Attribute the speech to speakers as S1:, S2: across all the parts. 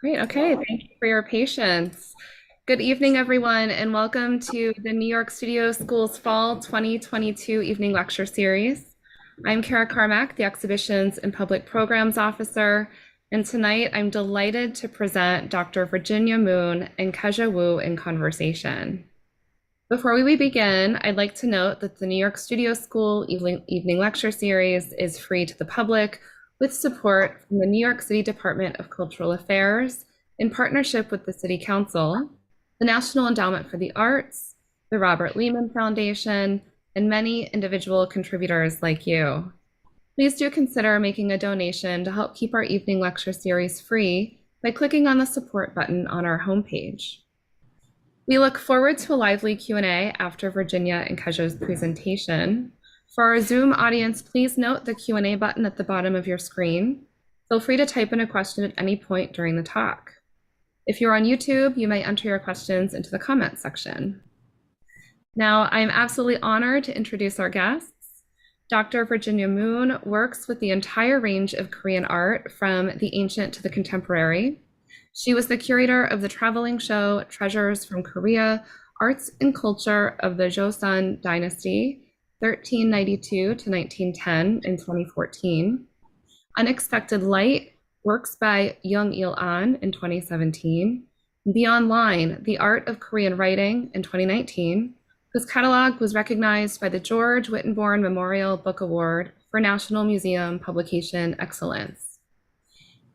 S1: Great. Okay. Thank you for your patience. Good evening, everyone, and welcome to the New York Studio School's Fall 2022 Evening Lecture Series. I'm Kara Carmack, the Exhibitions and Public Programs Officer, and tonight I'm delighted to present Dr. Virginia Moon and Kejia Wu in conversation. Before we begin, I'd like to note that the New York Studio School Evening Lecture Series is free to the public with support from the New York City Department of Cultural Affairs in partnership with the City Council, the National Endowment for the Arts, the Robert Lehman Foundation, and many individual contributors like you. Please do consider making a donation to help keep our evening lecture series free by clicking on the support button on our homepage. We look forward to a lively Q&A after Virginia and Kejia's presentation. For our Zoom audience, please note the Q&A button at the bottom of your screen. Feel free to type in a question at any point during the talk. If you're on YouTube, you may enter your questions into the comment section. Now, I'm absolutely honored to introduce our guests. Dr. Virginia Moon works with the entire range of Korean art from the ancient to the contemporary. She was the curator of the traveling show Treasures from Korea, Arts and Culture of the Joseon Dynasty, 1392 to 1910 in 2014. Unexpected Light, works by Young Il-an in 2017. Beyond Line, The Art of Korean Writing in 2019, whose catalog was recognized by the George Whittenborn Memorial Book Award for National Museum Publication Excellence.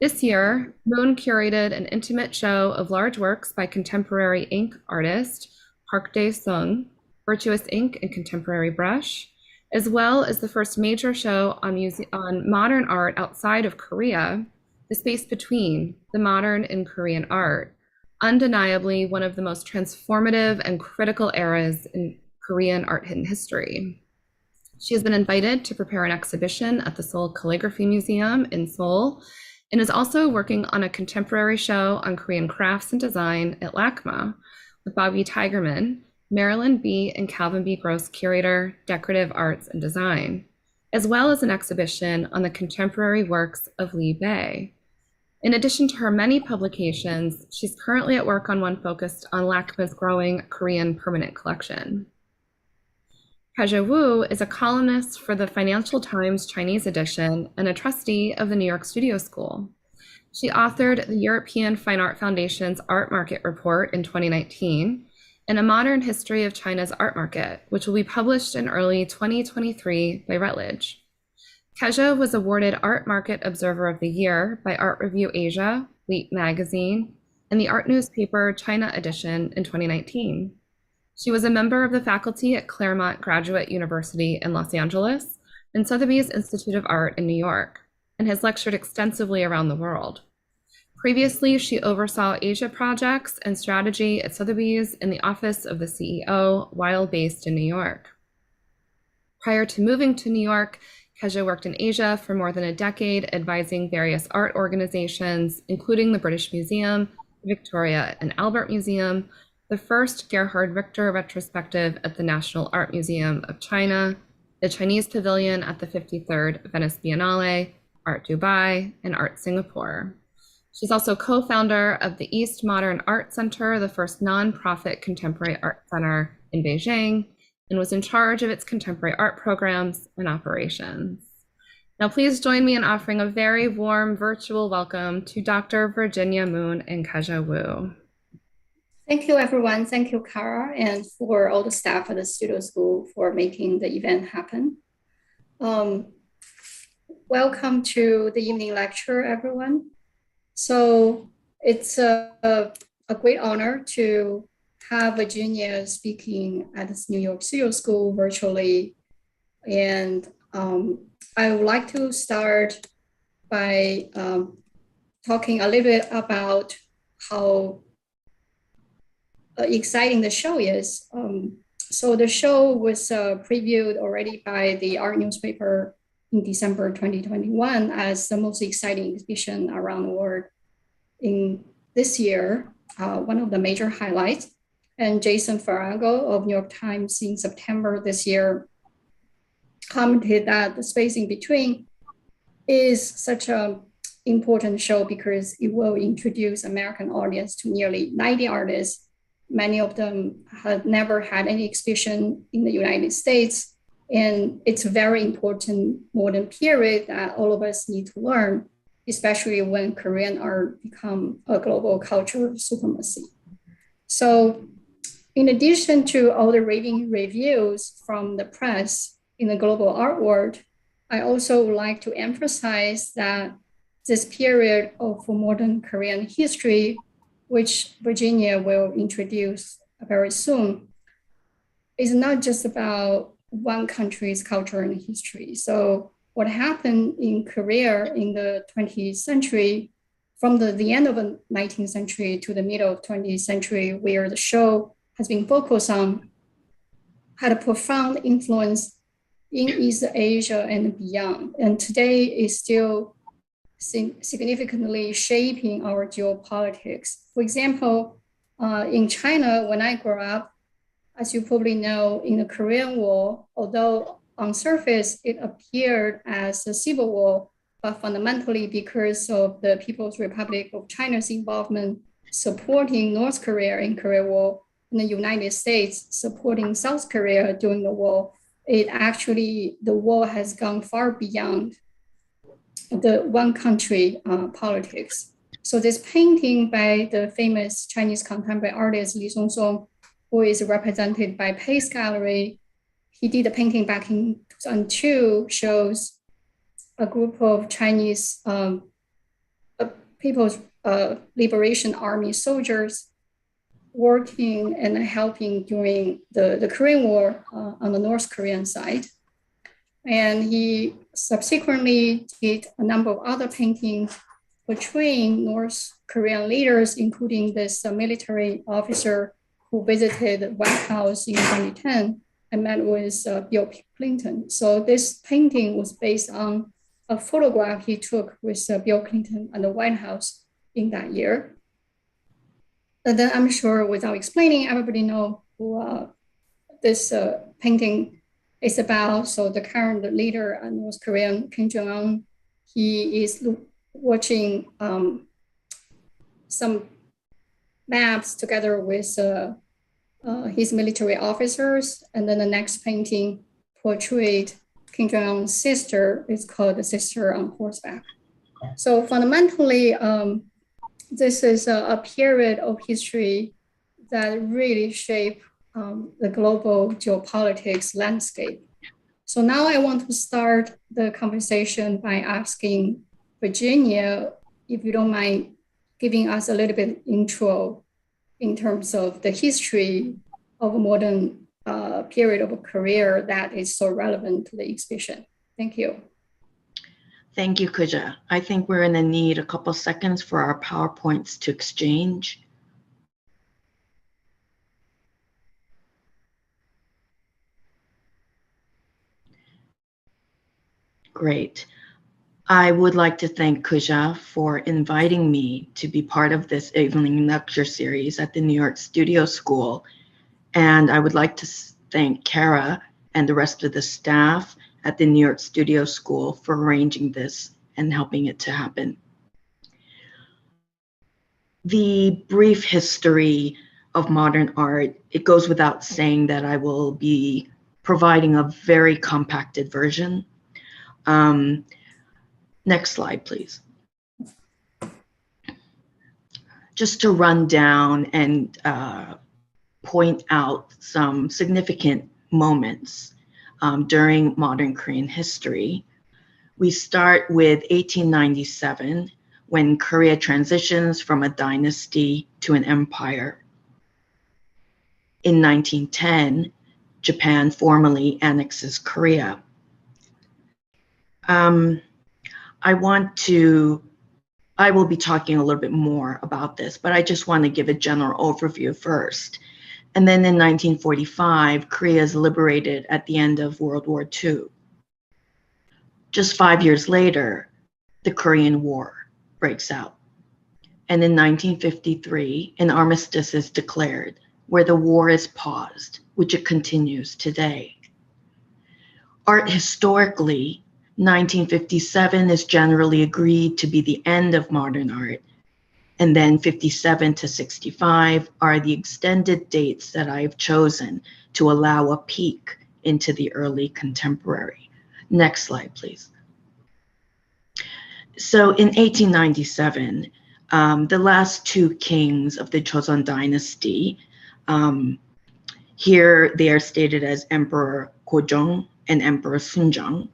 S1: This year, Moon curated an intimate show of large works by contemporary ink artist Park Dae-sung, Virtuous Ink and Contemporary Brush, as well as the first major show on modern art outside of Korea, The Space Between, the Modern and Korean Art, undeniably one of the most transformative and critical eras in Korean art hidden history. She has been invited to prepare an exhibition at the Seoul Calligraphy Museum in Seoul, and is also working on a contemporary show on Korean crafts and design at LACMA with Bobby Tigerman, Marilyn B. and Calvin B. Gross Curator, Decorative Arts and Design, as well as an exhibition on the contemporary works of Lee Bae. In addition to her many publications, she's currently at work on one focused on LACMA's growing Korean permanent collection. Kejia Wu is a columnist for the Financial Times Chinese edition and a trustee of the New York Studio School. She authored the European Fine Art Foundation's Art Market Report in 2019 and A Modern History of China's Art Market, which will be published in early 2023 by Routledge. Kejia was awarded Art Market Observer of the Year by ArtReview Asia, Leap Magazine, and the art newspaper China Edition in 2019. She was a member of the faculty at Claremont Graduate University in Los Angeles and Sotheby's Institute of Art in New York, and has lectured extensively around the world. Previously, she oversaw Asia projects and strategy at Sotheby's in the office of the CEO while based in New York. Prior to moving to New York, Kejia worked in Asia for more than a decade, advising various art organizations, including the British Museum, Victoria and Albert Museum, the first Gerhard Richter retrospective at the National Art Museum of China, the Chinese Pavilion at the 53rd Venice Biennale, Art Dubai, and Art Singapore. She's also co-founder of the East Modern Art Center, the first nonprofit contemporary art center in Beijing, and was in charge of its contemporary art programs and operations. Now, please join me in offering a very warm virtual welcome to Dr. Virginia Moon and Kejia Wu.
S2: Thank you, everyone. Thank you, Kara, and for all the staff at the Studio School for making the event happen. Welcome to the evening lecture, everyone. So it's a great honor to have Virginia speaking at this New York Studio School virtually. And I would like to start by talking a little bit about how exciting the show is. So the show was previewed already by the art newspaper in December 2021 as the most exciting exhibition around the world in this year, one of the major highlights. And Jason Farago of New York Times in September this year commented that the space in between is such an important show because it will introduce American audience to nearly 90 artists. Many of them had never had any exhibition in the United States. And it's a very important modern period that all of us need to learn, especially when Korean art become a global cultural supremacy. So in addition to all the raving reviews from the press in the global art world, I also would like to emphasize that this period of modern Korean history, which Virginia will introduce very soon, is not just about one country's culture and history. So what happened in Korea in the 20th century, from the end of the 19th century to the middle of 20th century, where the show has been focused on, had a profound influence in East Asia and beyond. And today is still significantly shaping our geopolitics. For example, in China, when I grew up, as you probably know, in the Korean War, although on surface it appeared as a civil war, but fundamentally because of the People's Republic of China's involvement supporting North Korea in Korea War, and the United States supporting South Korea during the war, the war has gone far beyond the one country politics. So this painting by the famous Chinese contemporary artist Li Songson, who is represented by Pace Gallery, he did a painting back in 2002, shows a group of Chinese People's Liberation Army soldiers working and helping during the Korean War on the North Korean side. And he subsequently did a number of other paintings portraying North Korean leaders, including this military officer who visited the White House in 2010 and met with Bill Clinton. So this painting was based on a photograph he took with Bill Clinton at the White House in that year. And then I'm sure without explaining, everybody know who this painting is about. So the current leader of North Korea, Kim Jong-un, he is watching some maps together with his military officers. And then the next painting portrayed Kim Jong-un's sister. It's called The Sister on Horseback. So fundamentally, this is a period of history that really shaped the global geopolitics landscape. So now I want to start the conversation by asking Virginia, if you don't mind giving us a little bit intro in terms of the history of a modern period of a career that is so relevant to the exhibition. Thank you.
S3: Thank you, Keija. I think we're going to need a couple seconds for our PowerPoints to exchange. Great. I would like to thank Keija for inviting me to be part of this evening lecture series at the New York Studio School. And I would like to thank Kara and the rest of the staff at the New York Studio School for arranging this and helping it to happen. The brief history of modern art, it goes without saying that I will be providing a very compacted version. Next slide, please. Just to run down and point out some significant moments during modern Korean history. We start with 1897, when Korea transitions from a dynasty to an empire. In 1910, Japan formally annexes Korea. I will be talking a little bit more about this, but I just want to give a general overview first. And then in 1945, Korea is liberated at the end of World War II. Just 5 years later, the Korean War breaks out. And in 1953, an armistice is declared where the war is paused, which it continues today. Art historically 1957 is generally agreed to be the end of modern art. And then 57 to 65 are the extended dates that I've chosen to allow a peek into the early contemporary. Next slide, please. So in 1897, the last two kings of the Joseon Dynasty, here they are stated as Emperor Gojong and Emperor Sunjong.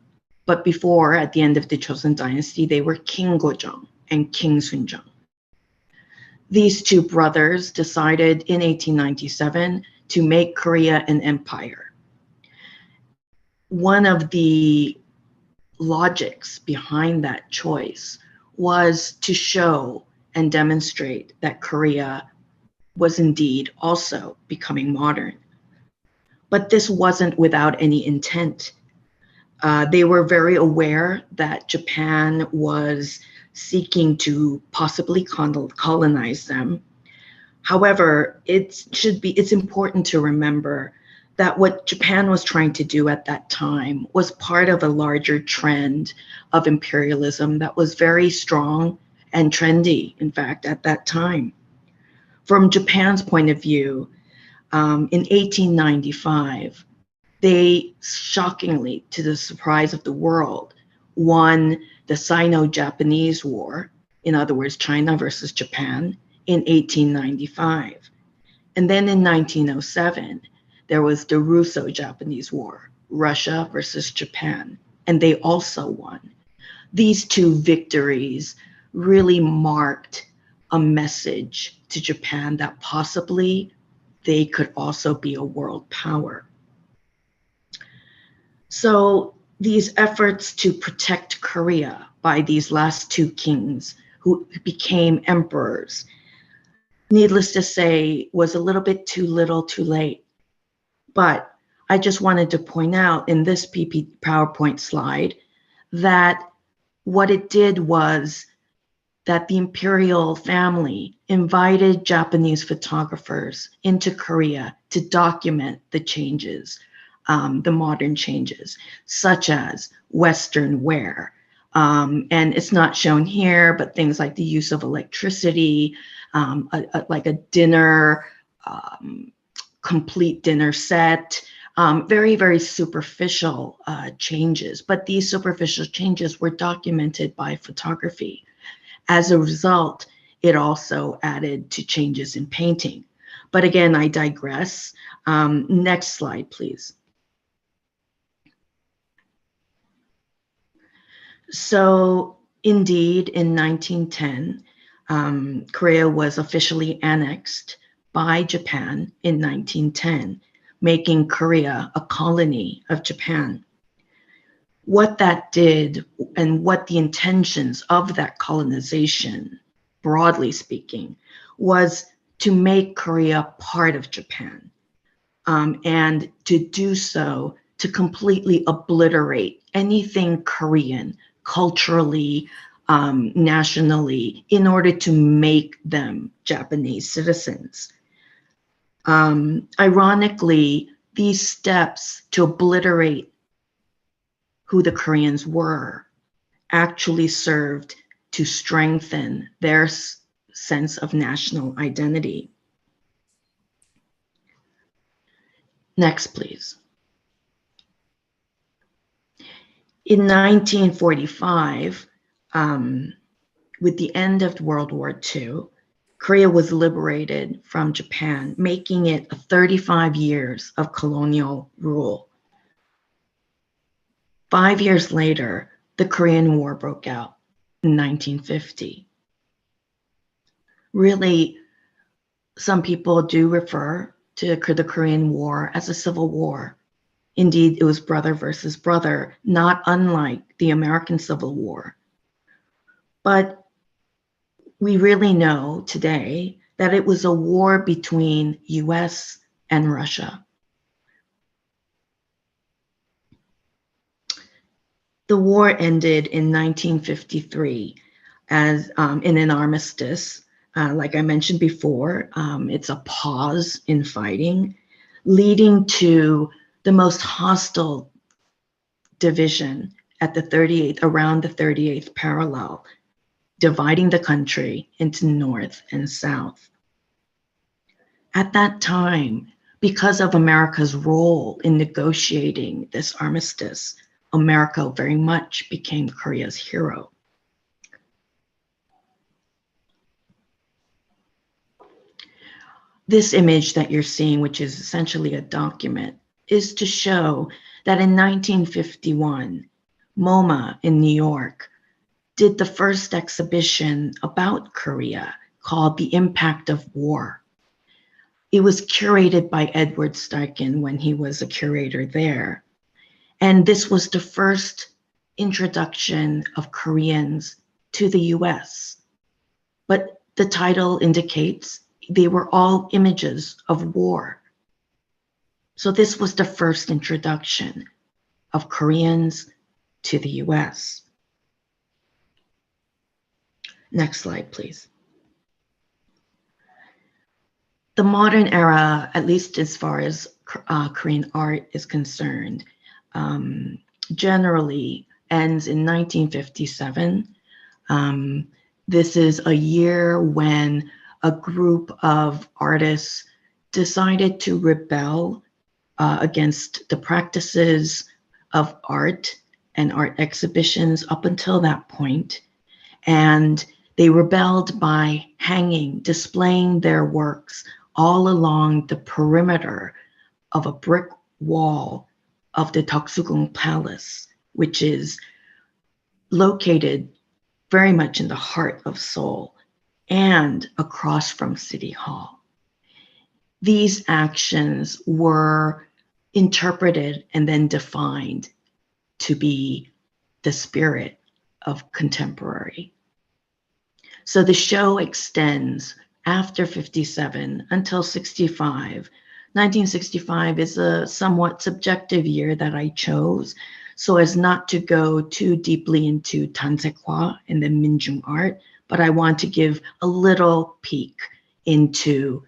S3: But before, at the end of the Joseon Dynasty, they were King Gojong and King Sunjong. These two brothers decided in 1897 to make Korea an empire. One of the logics behind that choice was to show and demonstrate that Korea was indeed also becoming modern. But this wasn't without any intent. They were very aware that Japan was seeking to possibly colonize them. However, it's important to remember that what Japan was trying to do at that time was part of a larger trend of imperialism that was very strong and trendy, in fact, at that time. From Japan's point of view, in 1895, they shockingly, to the surprise of the world, won the Sino-Japanese War, in other words, China versus Japan, in 1895. And then in 1907, there was the Russo-Japanese War, Russia versus Japan, and they also won. These two victories really marked a message to Japan that possibly they could also be a world power. So these efforts to protect Korea by these last two kings who became emperors, needless to say, was a little bit too little too late. But I just wanted to point out in this PowerPoint slide that what it did was that the imperial family invited Japanese photographers into Korea to document the changes, the modern changes, such as Western wear. And it's not shown here, but things like the use of electricity, like a dinner, complete dinner set, very, very superficial changes. But these superficial changes were documented by photography. As a result, it also added to changes in painting. But again, I digress. Next slide, please. So indeed, in 1910, Korea was officially annexed by Japan in 1910, making Korea a colony of Japan. What that did and what the intentions of that colonization, broadly speaking, was to make Korea part of Japan, and to do so to completely obliterate anything Korean culturally, nationally, in order to make them Japanese citizens. Ironically, these steps to obliterate who the Koreans were actually served to strengthen their sense of national identity. Next, please. In 1945, with the end of World War II, Korea was liberated from Japan, making it 35 years of colonial rule. 5 years later, the Korean War broke out in 1950. Really, some people do refer to the Korean War as a civil war. Indeed, it was brother versus brother, not unlike the American Civil War. But we really know today that it was a war between US and Russia. The war ended in 1953 as in an armistice. Like I mentioned before, it's a pause in fighting, leading to the most hostile division at the 38th, around the 38th parallel, dividing the country into North and South. At that time, because of America's role in negotiating this armistice, America very much became Korea's hero. This image that you're seeing, which is essentially a document, is to show that in 1951, MoMA in New York did the first exhibition about Korea called The Impact of War. It was curated by Edward Steichen when he was a curator there. And this was the first introduction of Koreans to the US. But the title indicates they were all images of war. So this was the first introduction of Koreans to the US. Next slide, please. The modern era, at least as far as Korean art is concerned, generally ends in 1957. This is a year when a group of artists decided to rebel against the practices of art and art exhibitions up until that point. And they rebelled by hanging, displaying their works all along the perimeter of a brick wall of the Deoksugung Palace, which is located very much in the heart of Seoul and across from City Hall. These actions were interpreted and then defined to be the spirit of contemporary. So the show extends after 57 until 65. 1965 is a somewhat subjective year that I chose so as not to go too deeply into Tansekwa and the Minjung art, but I want to give a little peek into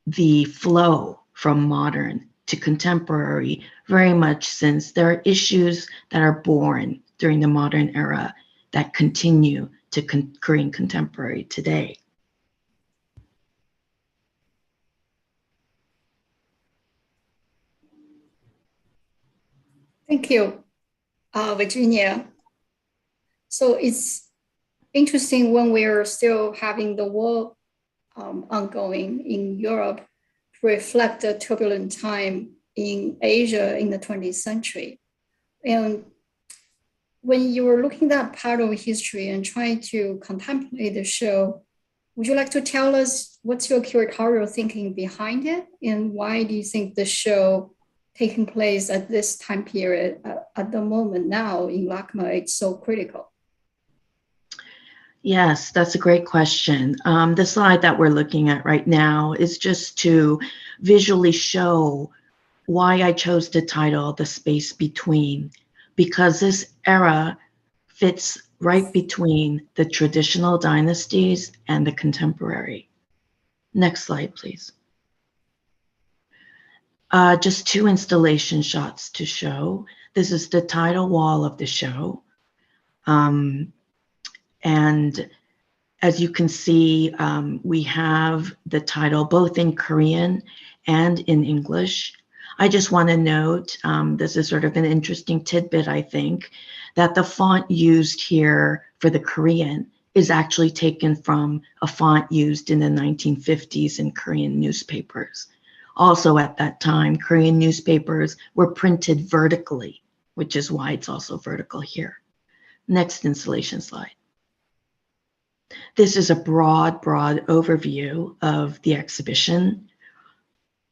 S3: the flow from modern to contemporary, very much since there are issues that are born during the modern era that continue to Korean contemporary today.
S2: Thank you, Virginia. So it's interesting when we're still having the war ongoing in Europe to reflect the turbulent time in Asia in the 20th century. And when you were looking at that part of history and trying to contemplate the show, would you like to tell us what's your curatorial thinking behind it? And why do you think the show taking place at this time period, at the moment now in LACMA, it's so critical?
S3: Yes, that's a great question. The slide that we're looking at right now is just to visually show why I chose the title, The Space Between, because this era fits right between the traditional dynasties and the contemporary. Next slide, please. Just two installation shots to show. This is the title wall of the show. And as you can see, we have the title both in Korean and in English. I just want to note, this is sort of an interesting tidbit, I think, that the font used here for the Korean is actually taken from a font used in the 1950s in Korean newspapers. Also at that time, Korean newspapers were printed vertically, which is why it's also vertical here. Next installation slide. This is a broad overview of the exhibition.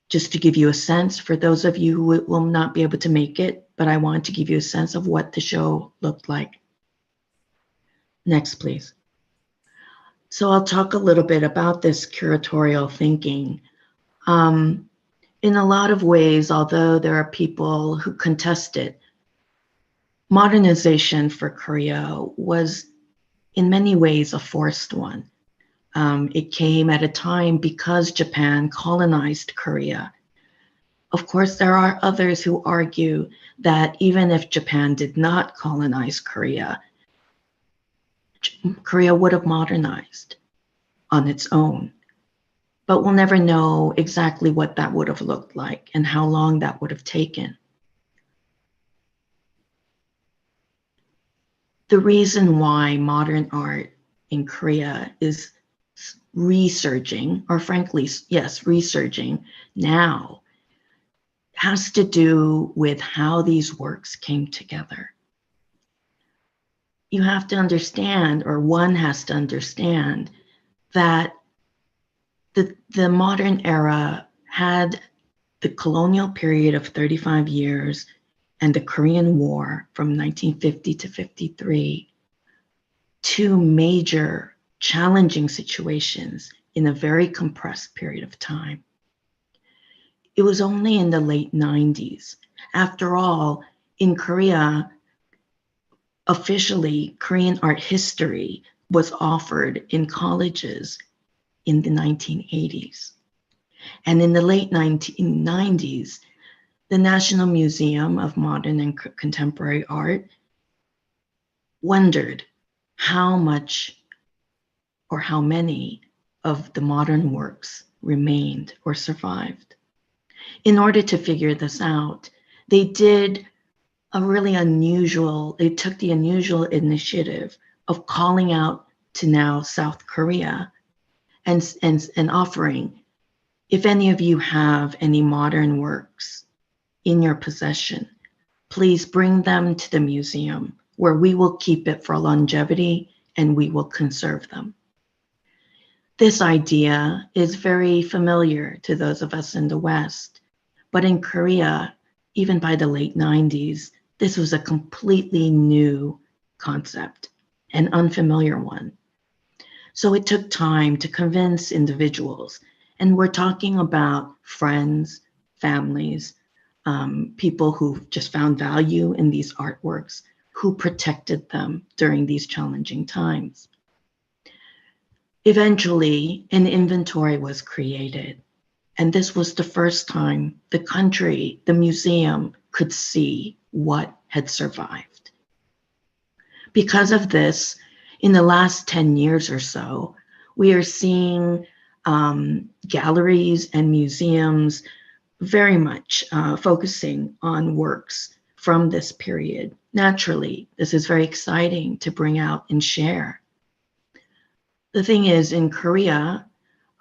S3: Just to give you a sense, for those of you who will not be able to make it, but I want to give you a sense of what the show looked like. Next, please. So I'll talk a little bit about this curatorial thinking. In a lot of ways, although there are people who contest it, modernization for Korea was in many ways a forced one. It came at a time because Japan colonized Korea. Of course, there are others who argue that even if Japan did not colonize Korea, Korea would have modernized on its own. But we'll never know exactly what that would have looked like and how long that would have taken. The reason why modern art in Korea is resurging, or frankly, yes, resurging now, has to do with how these works came together. You have to understand, or one has to understand, that the modern era had the colonial period of 35 years and the Korean War from 1950 to 53, two major challenging situations in a very compressed period of time. It was only in the late 90s. After all, in Korea, officially, Korean art history was offered in colleges in the 1980s. And in the late 1990s, the National Museum of Modern and Contemporary Art wondered how much or how many of the modern works remained or survived. In order to figure this out, they did a really unusual, they took the unusual initiative of calling out to now South Korea and offering, if any of you have any modern works in your possession, please bring them to the museum where we will keep it for longevity and we will conserve them. This idea is very familiar to those of us in the West, but in Korea, even by the late 90s, this was a completely new concept, an unfamiliar one. So it took time to convince individuals, and we're talking about friends, families, people who just found value in these artworks, who protected them during these challenging times. Eventually, an inventory was created, and this was the first time the country, the museum, could see what had survived. Because of this, in the last 10 years or so, we are seeing galleries and museums very much focusing on works from this period. Naturally, this is very exciting to bring out and share. The thing is, in Korea,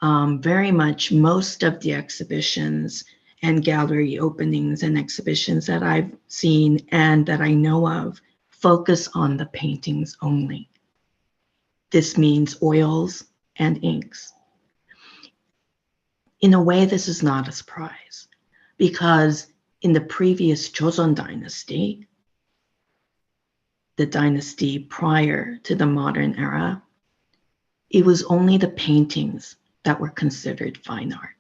S3: very much most of the exhibitions and gallery openings and exhibitions that I've seen and that I know of focus on the paintings only. This means oils and inks. In a way, this is not a surprise, because in the previous Joseon Dynasty, the dynasty prior to the modern era, it was only the paintings that were considered fine art.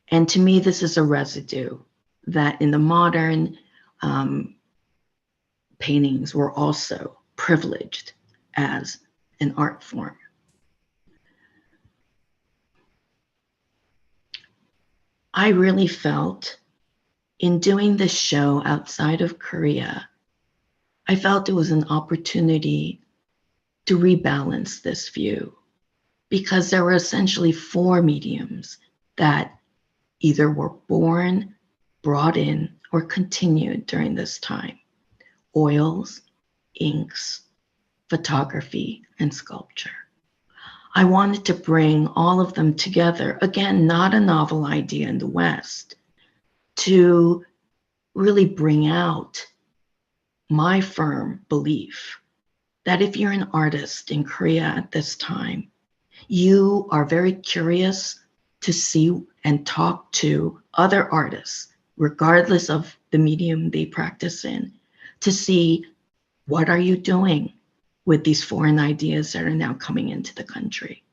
S3: And to me, this is a residue that in the modern paintings were also privileged as an art form. I really felt in doing this show outside of Korea, I felt it was an opportunity to rebalance this view, because there were essentially four mediums that either were born, brought in, or continued during this time: oils, inks, photography, and sculpture. I wanted to bring all of them together, again, not a novel idea in the West, to really bring out my firm belief that if you're an artist in Korea at this time, you are very curious to see and talk to other artists, regardless of the medium they practice in, to see what are you doing with these foreign ideas that are now coming into the country.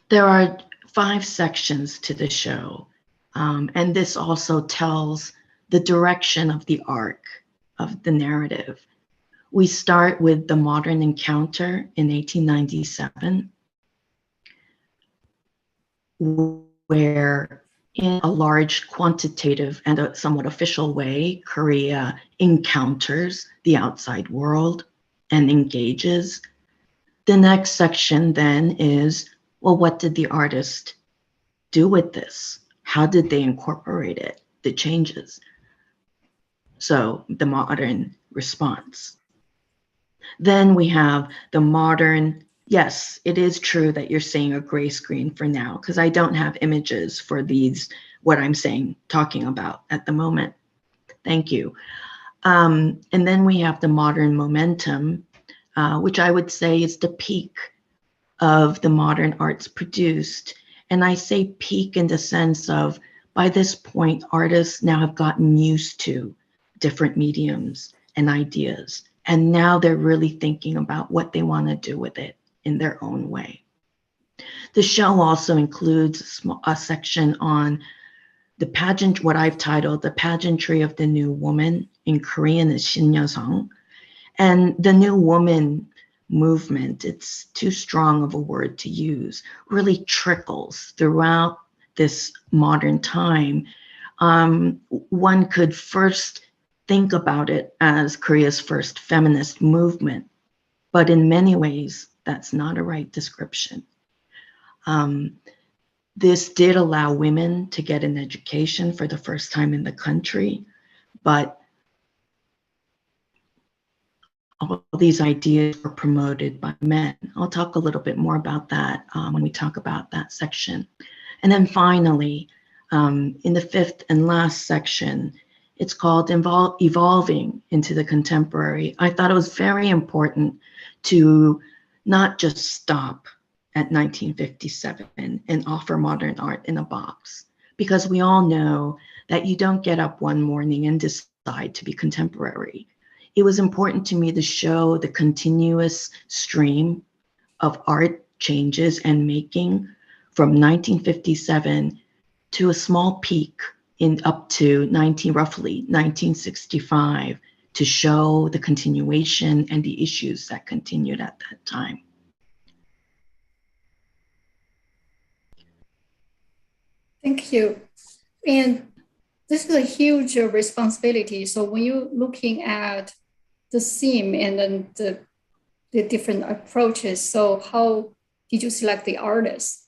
S3: There are 5 sections to the show, and this also tells the direction of the arc of the narrative. We start with the modern encounter in 1897. where in a large quantitative and a somewhat official way, Korea encounters the outside world and engages. The next section then is, well, what did the artist do with this? How did they incorporate it, the changes? So the modern response. Then we have the modern, yes, it is true that you're seeing a gray screen for now, because I don't have images for these, what I'm saying, talking about at the moment. Thank you. And then we have the modern momentum, which I would say is the peak of the modern arts produced. And I say peak in the sense of, by this point, artists now have gotten used to different mediums and ideas. And now they're really thinking about what they want to do with it in their own way. The show also includes a section on the pageant, what I've titled The Pageantry of the New Woman. In Korean is 신여성. And the New Woman movement, it's too strong of a word to use, really trickles throughout this modern time. One could first think about it as Korea's first feminist movement, but in many ways, that's not a right description. This did allow women to get an education for the first time in the country, but all these ideas were promoted by men. I'll talk a little bit more about that when we talk about that section. And then finally, in the fifth and last section, it's called Evolving into the Contemporary. I thought it was very important to not just stop at 1957 and offer modern art in a box, because we all know that you don't get up one morning and decide to be contemporary. It was important to me to show the continuous stream of art changes and making from 1957 to a small peak in up to roughly 1965, to show the continuation and the issues that continued at that time.
S2: Thank you. And this is a huge responsibility. So when you're looking at the theme and then the different approaches, so how did you select the artists?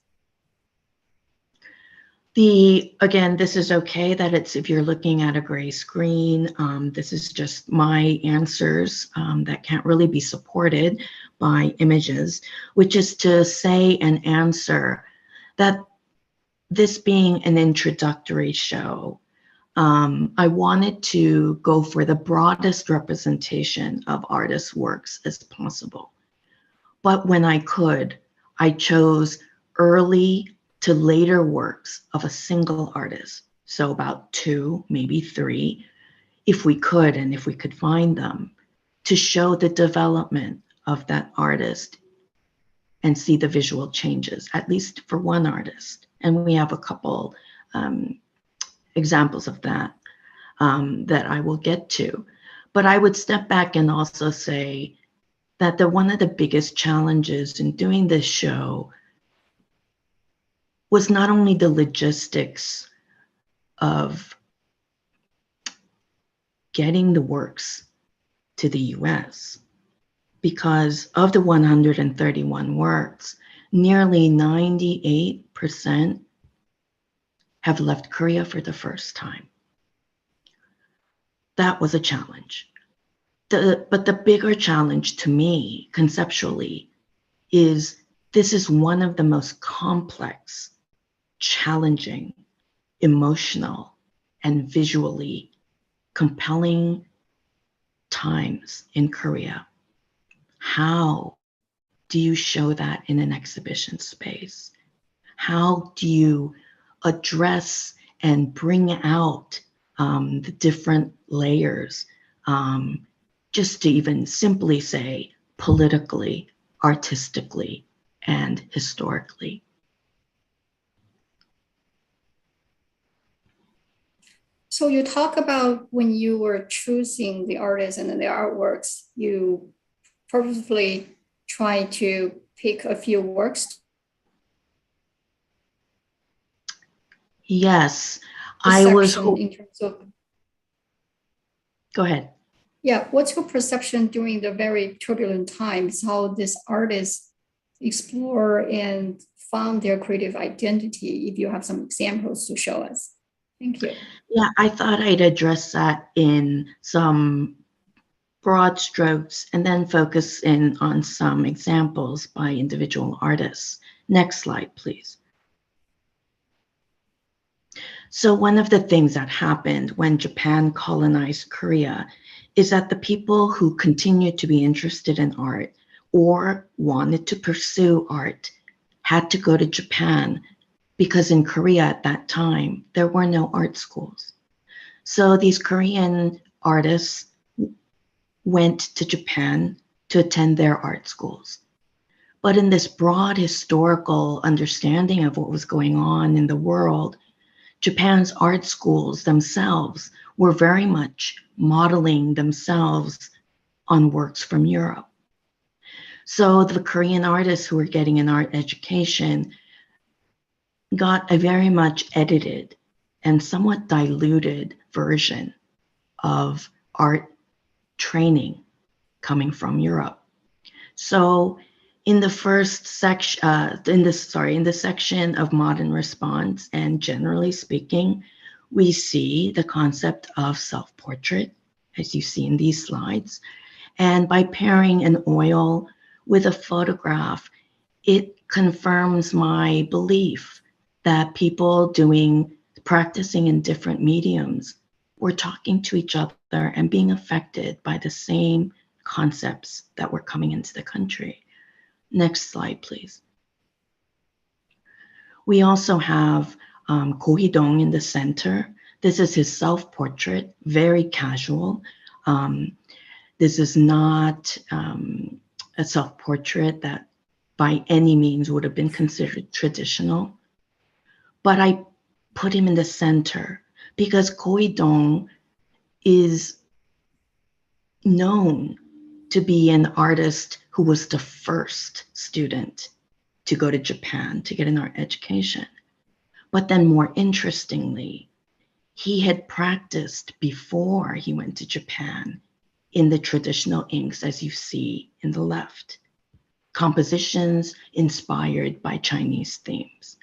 S3: Again, this is okay that it's, if you're looking at a gray screen, this is just my answers that can't really be supported by images, which is to say and answer that this being an introductory show, I wanted to go for the broadest representation of artists' works as possible. But when I could, I chose early to later works of a single artist. So about 2, maybe 3, if we could, and if we could find them, to show the development of that artist and see the visual changes, at least for one artist. And we have a couple examples of that that I will get to. But I would step back and also say that one of the biggest challenges in doing this show was not only the logistics of getting the works to the US, because of the 131 works, nearly 98% have left Korea for the first time. That was a challenge. But the bigger challenge to me, conceptually, is this is one of the most complex, challenging, emotional, and visually compelling times in Korea. How do you show that in an exhibition space? How do you address and bring out the different layers, just to even simply say politically, artistically, and historically?
S2: So you talk about when you were choosing the artists and the artworks, you purposefully try to pick a few works
S3: Yes, I was.
S2: perception in terms of,
S3: Go ahead.
S2: yeah, what's your perception during the very turbulent times, how these artists explore and found their creative identity, if you have some examples to show us? Thank you.
S3: Yeah, I thought I'd address that in some broad strokes and then focus in on some examples by individual artists. Next slide, please. So one of the things that happened when Japan colonized Korea is that the people who continued to be interested in art or wanted to pursue art had to go to Japan, because in Korea at that time, there were no art schools. So these Korean artists went to Japan to attend their art schools. But in this broad historical understanding of what was going on in the world, Japan's art schools themselves were very much modeling themselves on works from Europe. So the Korean artists who were getting an art education got a very much edited and somewhat diluted version of art training coming from Europe. So in the first section, in the section of modern response, and generally speaking, we see the concept of self-portrait, as you see in these slides. And by pairing an oil with a photograph, it confirms my belief that people practicing in different mediums were talking to each other and being affected by the same concepts that were coming into the country. Next slide, please. We also have Ko Hee-dong in the center. This is his self-portrait, very casual. This is not a self-portrait that by any means would have been considered traditional. But I put him in the center because Ko Hee-dong is known to be an artist who was the first student to go to Japan to get an art education. But then more interestingly, he had practiced before he went to Japan in the traditional inks, as you see in the left, compositions inspired by Chinese themes.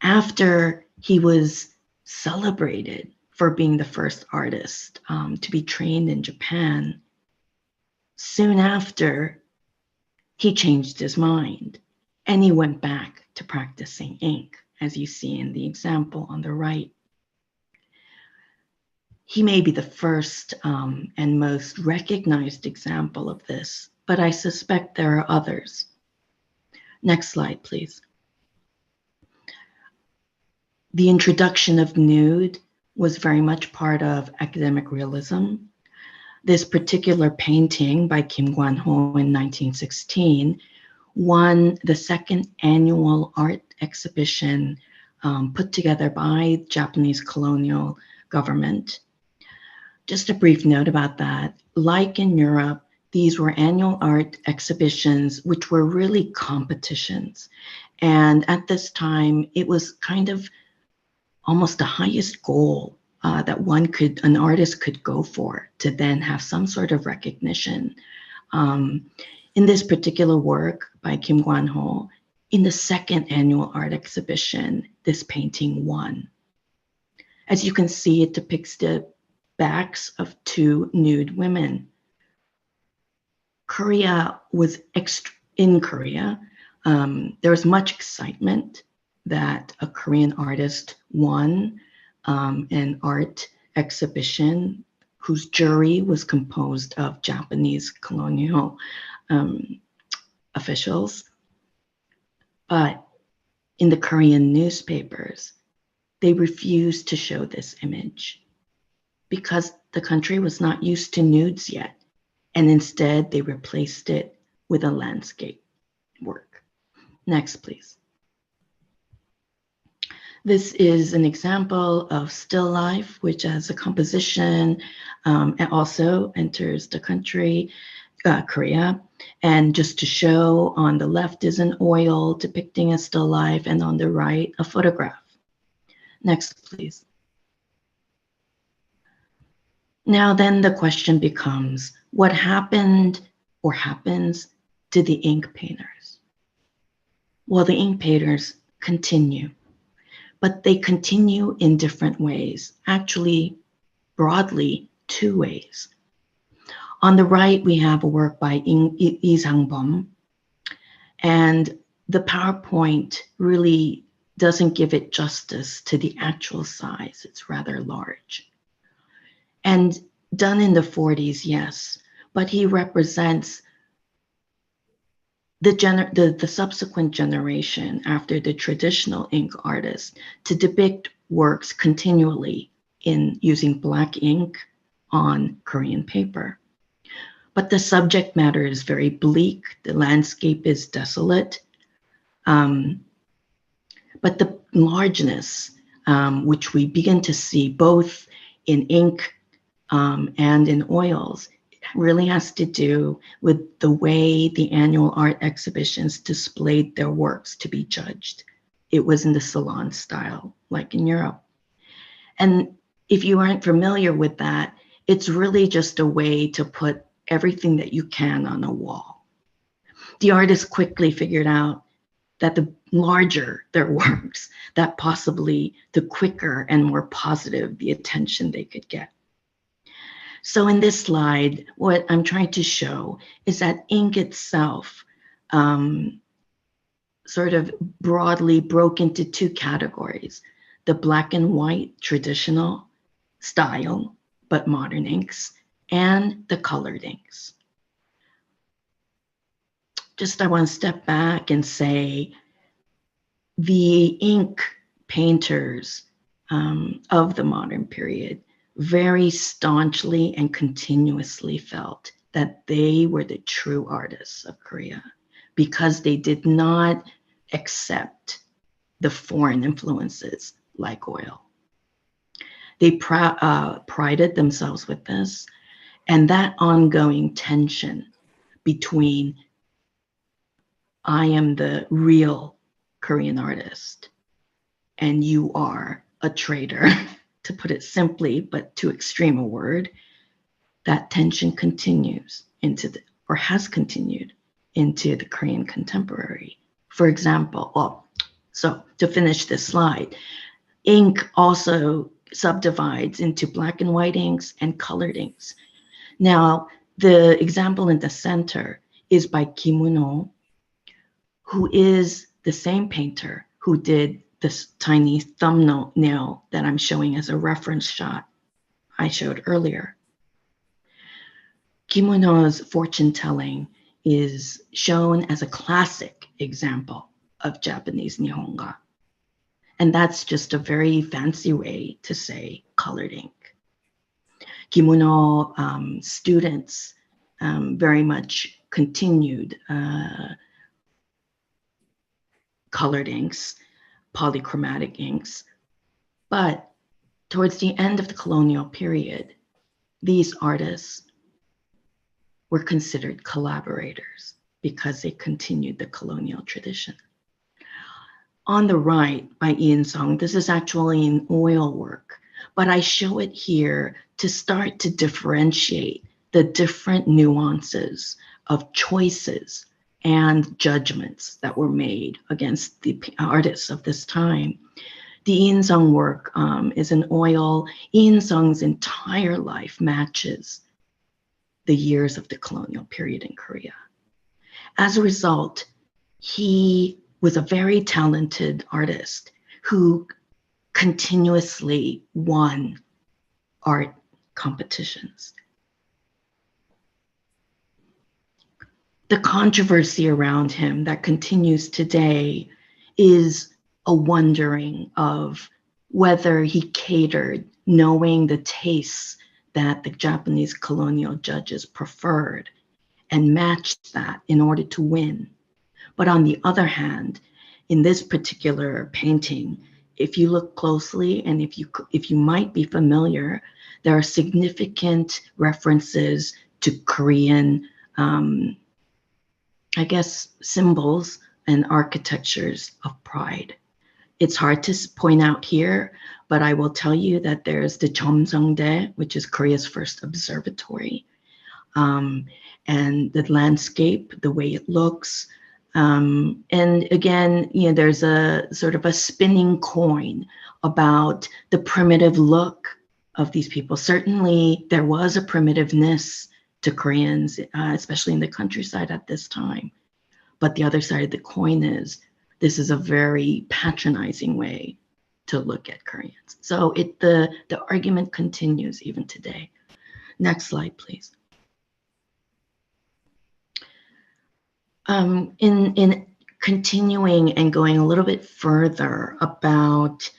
S3: After he was celebrated for being the first artist to be trained in Japan, soon after, he changed his mind and he went back to practicing ink, as you see in the example on the right. He may be the first and most recognized example of this, but I suspect there are others. Next slide, please. The introduction of nude was very much part of academic realism. This particular painting by Kim Gwan-ho in 1916 won the second annual art exhibition put together by Japanese colonial government. Just a brief note about that. Like in Europe, these were annual art exhibitions, which were really competitions. And at this time, it was kind of almost the highest goal that an artist could go for to then have some sort of recognition. In this particular work by Kim Gwan-ho, in the second annual art exhibition, this painting won. As you can see, it depicts the backs of two nude women. In Korea, there was much excitement that a Korean artist won an art exhibition whose jury was composed of Japanese colonial officials. But in the Korean newspapers, they refused to show this image because the country was not used to nudes yet. And instead, they replaced it with a landscape work. Next, please. This is an example of still life, which as a composition and also enters the country, Korea. And just to show, on the left is an oil depicting a still life, and on the right, a photograph. Next, please. Now then the question becomes, what happened or happens to the ink painters? Well, the ink painters continue, but they continue in different ways, actually broadly 2 ways. On the right, we have a work by Lee Sang-bum, and the PowerPoint really doesn't give it justice to the actual size. It's rather large. And done in the 40s, yes, but he represents the subsequent generation after the traditional ink artist to depict works continually in using black ink on Korean paper. But the subject matter is very bleak. The landscape is desolate. But the largeness, which we begin to see both in ink and in oils, really has to do with the way the annual art exhibitions displayed their works to be judged. It was in the salon style, like in Europe. And if you aren't familiar with that, it's really just a way to put everything that you can on a wall. The artists quickly figured out that the larger their works, that possibly the quicker and more positive the attention they could get. So in this slide, what I'm trying to show is that ink itself sort of broadly broke into 2 categories: the black and white traditional style, but modern inks, and the colored inks. Just I want to step back and say the ink painters of the modern period very staunchly and continuously felt that they were the true artists of Korea because they did not accept the foreign influences like oil. They prided themselves with this, and that ongoing tension between I am the real Korean artist and you are a traitor, to put it simply, but too extreme a word, that tension continues into or has continued into the Korean contemporary. For example, so to finish this slide, ink also subdivides into black and white inks and colored inks. Now, the example in the center is by Kim Won-ho, who is the same painter who did this tiny thumbnail that I'm showing as a reference shot I showed earlier. Kim Won-ho's fortune telling is shown as a classic example of Japanese Nihonga. And that's just a very fancy way to say colored ink. Kim Won-ho students very much continued colored inks, polychromatic inks, but towards the end of the colonial period, these artists were considered collaborators because they continued the colonial tradition. On the right by Ian Song, this is actually an oil work, but I show it here to start to differentiate the different nuances of choices and judgments that were made against the artists of this time. The Ian Song work is an oil. Ian Song's entire life matches the years of the colonial period in Korea. As a result, he was a very talented artist who continuously won art competitions. The controversy around him that continues today is a wondering of whether he catered, knowing the tastes that the Japanese colonial judges preferred, and matched that in order to win. But on the other hand, in this particular painting, if you look closely and if you might be familiar, there are significant references to Korean, I guess, symbols and architectures of pride. It's hard to point out here, but I will tell you that there's the Cheomseongdae, which is Korea's first observatory. And the landscape, the way it looks. And again, there's a sort of a spinning coin about the primitive look of these people. Certainly there was a primitiveness to Koreans, especially in the countryside at this time. But the other side of the coin is, this is a very patronizing way to look at Koreans. So the argument continues even today. Next slide, please. In continuing and going a little bit further about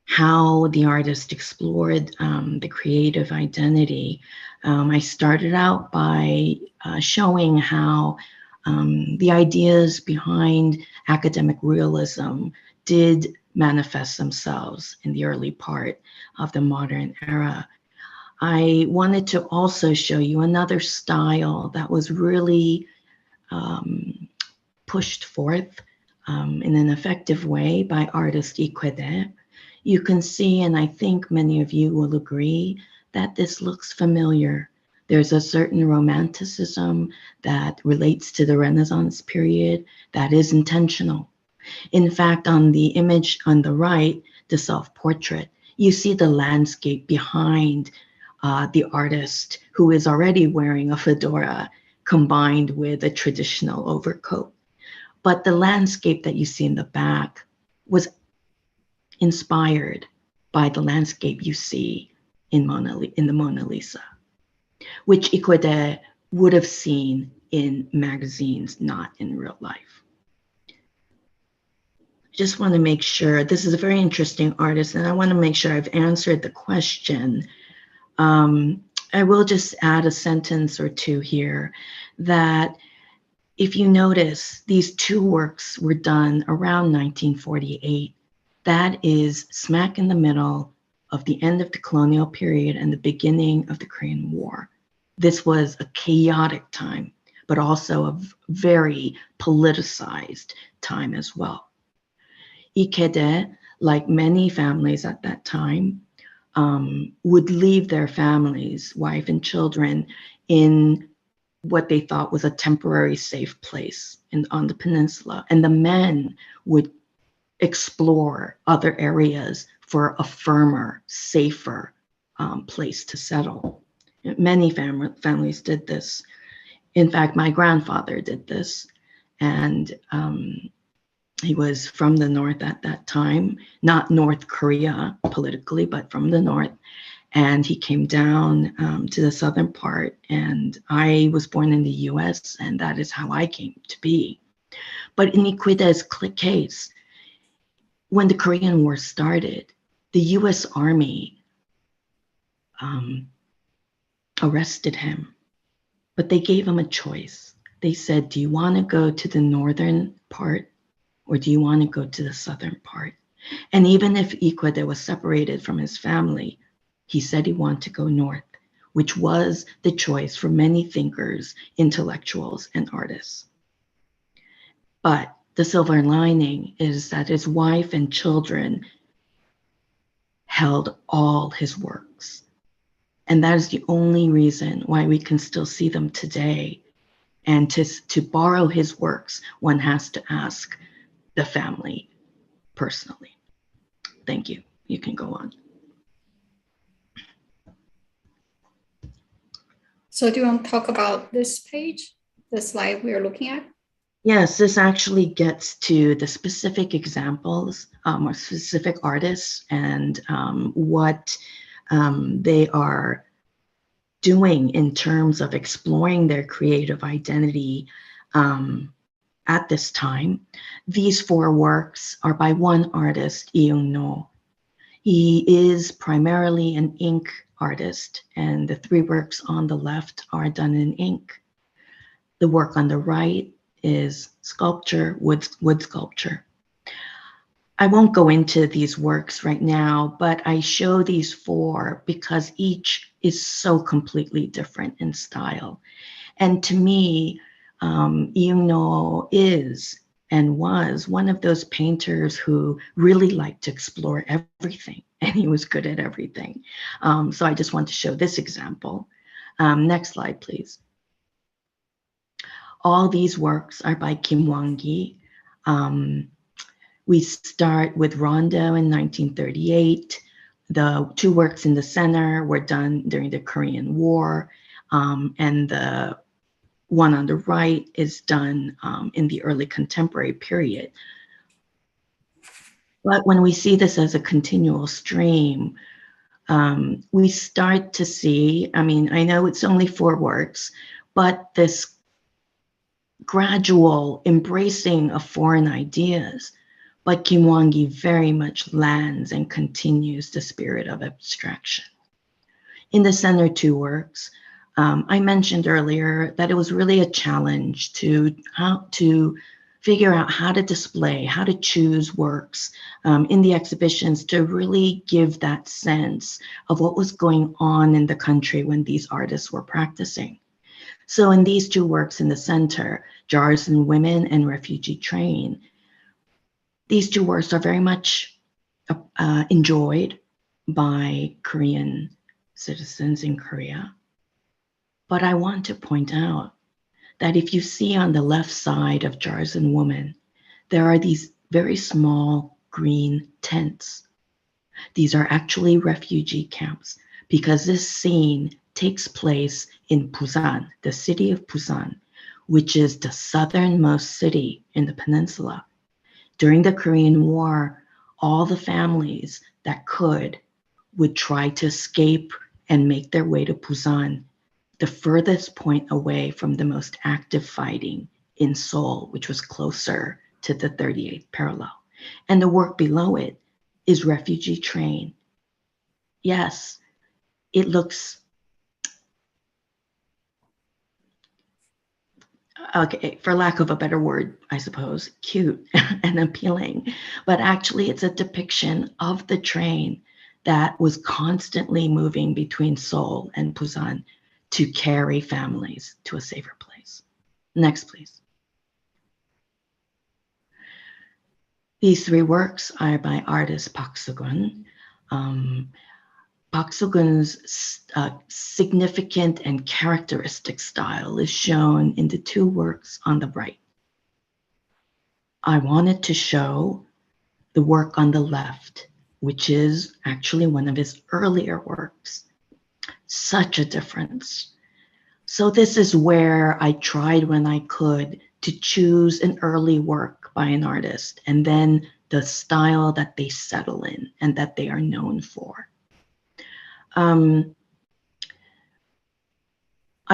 S3: how the artist explored the creative identity, I started out by showing how the ideas behind academic realism did manifest themselves in the early part of the modern era. I wanted to also show you another style that was really pushed forth in an effective way by artist Ikwede. You can see, and I think many of you will agree, that this looks familiar. There's a certain romanticism that relates to the Renaissance period that is intentional. In fact, on the image on the right, the self-portrait, you see the landscape behind the artist, who is already wearing a fedora combined with a traditional overcoat. But the landscape that you see in the back was inspired by the landscape you see in the Mona Lisa, which Ikwede would have seen in magazines, not in real life. Just want to make sure, this is a very interesting artist, and I want to make sure I've answered the question. I will just add a sentence or two here, that if you notice, these two works were done around 1948. That is smack in the middle of the end of the colonial period and the beginning of the Korean War. This was a chaotic time, but also a very politicized time as well. Ikede, like many families at that time, would leave their families, wife and children, in what they thought was a temporary safe place on the peninsula. And the men would explore other areas for a firmer, safer place to settle. Many families did this. In fact, my grandfather did this. And he was from the north at that time, not North Korea politically, but from the north. And he came down to the southern part. And I was born in the US, and that is how I came to be. But in Ikwede's case, when the Korean War started, the US Army arrested him, but they gave him a choice. They said, do you want to go to the northern part, or do you want to go to the southern part? And even if Ikwede was separated from his family, he said he wanted to go north, which was the choice for many thinkers, intellectuals, and artists. But the silver lining is that his wife and children held all his works. And that is the only reason why we can still see them today. And to borrow his works, one has to ask the family personally. Thank you. You can go on.
S2: So do you want to talk about this page, the slide we are looking at?
S3: Yes, this actually gets to the specific examples or specific artists and what they are doing in terms of exploring their creative identity at this time. These four works are by one artist, Lee Eun-no. He is primarily an ink artist, and the three works on the left are done in ink. The work on the right is sculpture, wood sculpture. I won't go into these works right now, but I show these four because each is so completely different in style. And to me, Lee Eun-no is and was one of those painters who really liked to explore everything, and he was good at everything. So I just want to show this example. Next slide, please. All these works are by Kim Wang-gi. We start with Rondo in 1938. The two works in the center were done during the Korean War, and the one on the right is done in the early contemporary period. But when we see this as a continual stream, we start to see, I mean, I know it's only 4 works, but this gradual embracing of foreign ideas. But Kim Wang-gi very much lands and continues the spirit of abstraction. In the center 2 works, I mentioned earlier that it was really a challenge to figure out how to display, how to choose works in the exhibitions to really give that sense of what was going on in the country when these artists were practicing. So in these 2 works in the center, Jars and Women and Refugee Train, these 2 works are very much enjoyed by Korean citizens in Korea. But I want to point out that if you see on the left side of Jars and Women, there are these very small green tents. These are actually refugee camps because this scene takes place in Busan, the city of Busan, which is the southernmost city in the peninsula. During the Korean War, all the families that could would try to escape and make their way to Busan, the furthest point away from the most active fighting in Seoul, which was closer to the 38th parallel. And the work below it is Refugee Train. Yes, it looks, okay, for lack of a better word, I suppose, cute and appealing, but actually it's a depiction of the train that was constantly moving between Seoul and Busan to carry families to a safer place. Next, please. These 3 works are by artist Park Soo-gun. Park Soo-gun's significant and characteristic style is shown in the 2 works on the right. I wanted to show the work on the left, which is actually one of his earlier works. Such a difference. So this is where I tried when I could to choose an early work by an artist and then the style that they settle in and that they are known for. I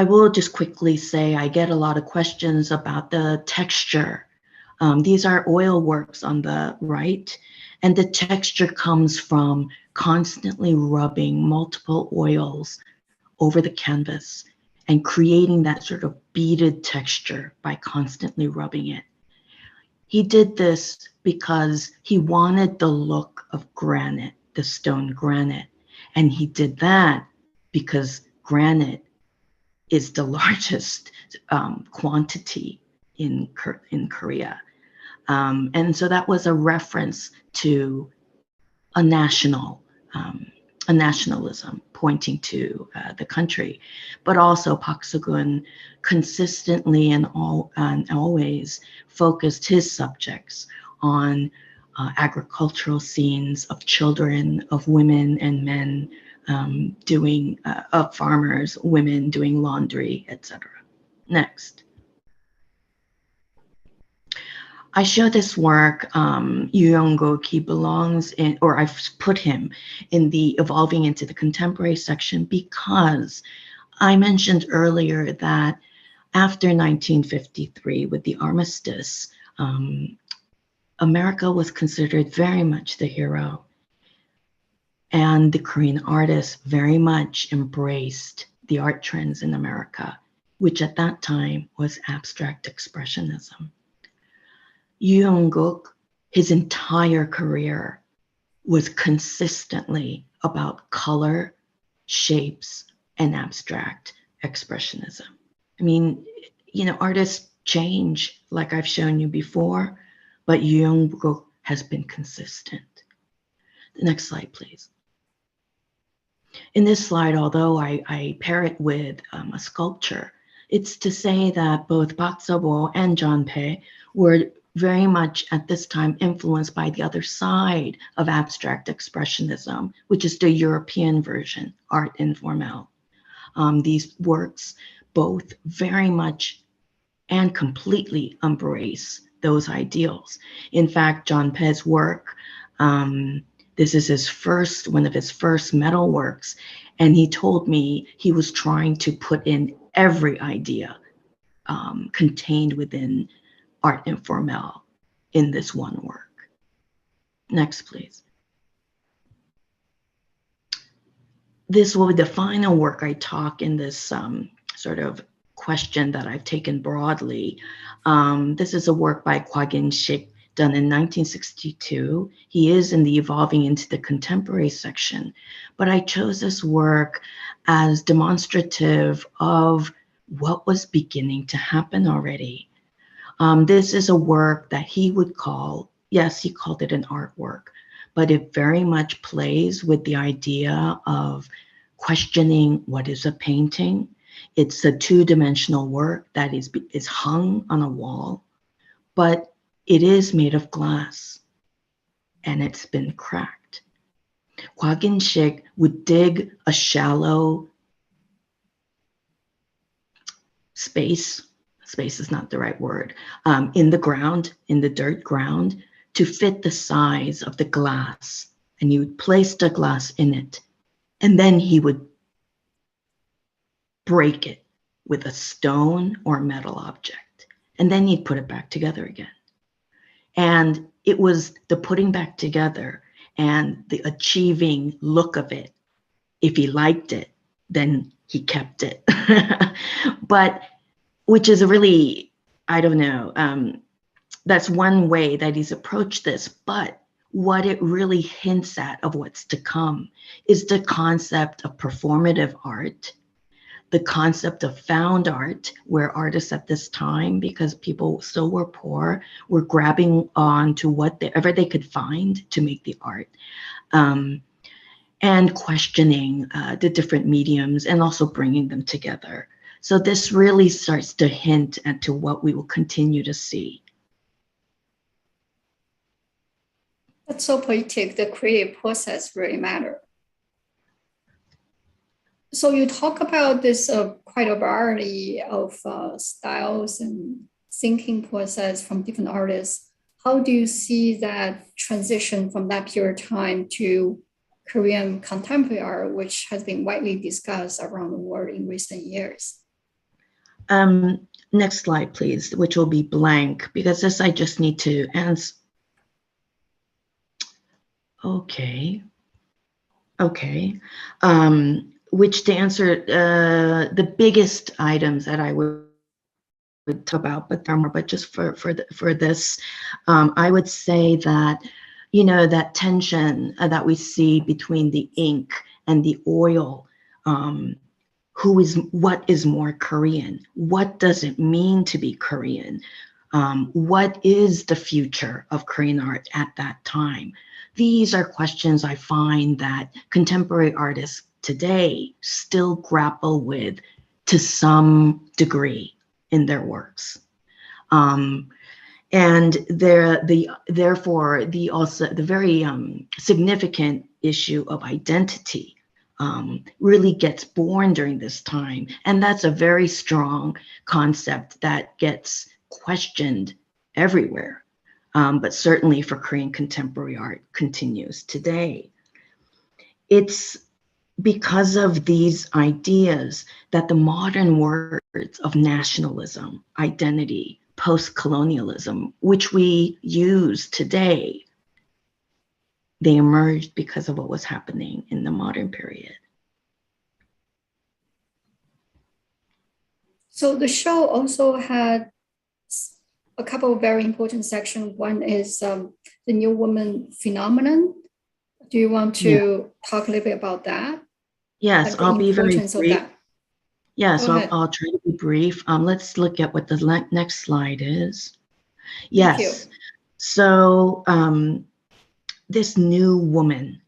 S3: will just quickly say I get a lot of questions about the texture. These are oil works on the right, and the texture comes from constantly rubbing multiple oils over the canvas and creating that sort of beaded texture by constantly rubbing it. He did this because he wanted the look of granite, the stone granite. And he did that because granite is the largest quantity in Korea. And so that was a reference to a nationalism pointing to the country, but also Park Soo-gun consistently and always focused his subjects on agricultural scenes of children, of women and men of farmers, women doing laundry, etc. Next. I show this work, Yu Yong-guk, he belongs in, or I've put him in the evolving into the contemporary section because I mentioned earlier that after 1953 with the armistice, America was considered very much the hero. And the Korean artists very much embraced the art trends in America, which at that time was abstract expressionism. Yu Yong-guk, his entire career was consistently about color, shapes, and abstract expressionism. I mean, you know, artists change, like I've shown you before, but Jung has been consistent. The next slide, please. In this slide, although I pair it with a sculpture, it's to say that both Park Seo-bo and John Pei were very much at this time influenced by the other side of abstract expressionism, which is the European version, art informel. These works both very much and completely embrace those ideals. In fact, John Pei's work, this is one of his first metal works, and he told me he was trying to put in every idea contained within art informel in this one work. Next, please. This will be the final work I talk in this sort of question that I've taken broadly. This is a work by Kwagin-sik done in 1962. He is in the evolving into the contemporary section, but I chose this work as demonstrative of what was beginning to happen already. This is a work that he would call, yes, he called it an artwork, but it very much plays with the idea of questioning what is a painting. It's a two-dimensional work that is hung on a wall, but it is made of glass and it's been cracked. Kwagin-sik would dig a shallow space is not the right word, in the ground, in the dirt ground, to fit the size of the glass. And he would place the glass in it. And then he would break it with a stone or metal object. And then he'd put it back together again. And it was the putting back together and the achieving look of it. If he liked it, then he kept it. But which is a really, I don't know, that's one way that he's approached this. But what it really hints at of what's to come is the concept of performative art, the concept of found art, where artists at this time, because people still were poor, were grabbing on to whatever they could find to make the art, and questioning the different mediums and also bringing them together. So this really starts to hint at to what we will continue to see.
S2: That's so poetic. The creative process really matters. So you talk about this quite a variety of styles and thinking process from different artists. How do you see that transition from that period of time to Korean contemporary art, which has been widely discussed around the world in recent years?
S3: Next slide, please, which will be blank, because this I just need to answer. Okay. Which to answer the biggest items that I would talk about, but there are more, but just for this, I would say that, you know, that tension that we see between the ink and the oil, what is more Korean? What does it mean to be Korean? What is the future of Korean art at that time? These are questions I find that contemporary artists today still grapple with to some degree in their works. And therefore, the very significant issue of identity really gets born during this time. And that's a very strong concept that gets questioned everywhere, but certainly for Korean contemporary art continues today. It's because of these ideas that the modern words of nationalism, identity, post-colonialism, which we use today, they emerged because of what was happening in the modern period.
S2: So the show also had a couple of very important sections. One is the New Woman phenomenon. Do you want to talk a little bit about that?
S3: Yes, I'll be very brief. Yeah,
S2: Go
S3: so
S2: ahead.
S3: I'll try to be brief. Let's look at what the next slide is.
S2: Thank you.
S3: Yes, so this new woman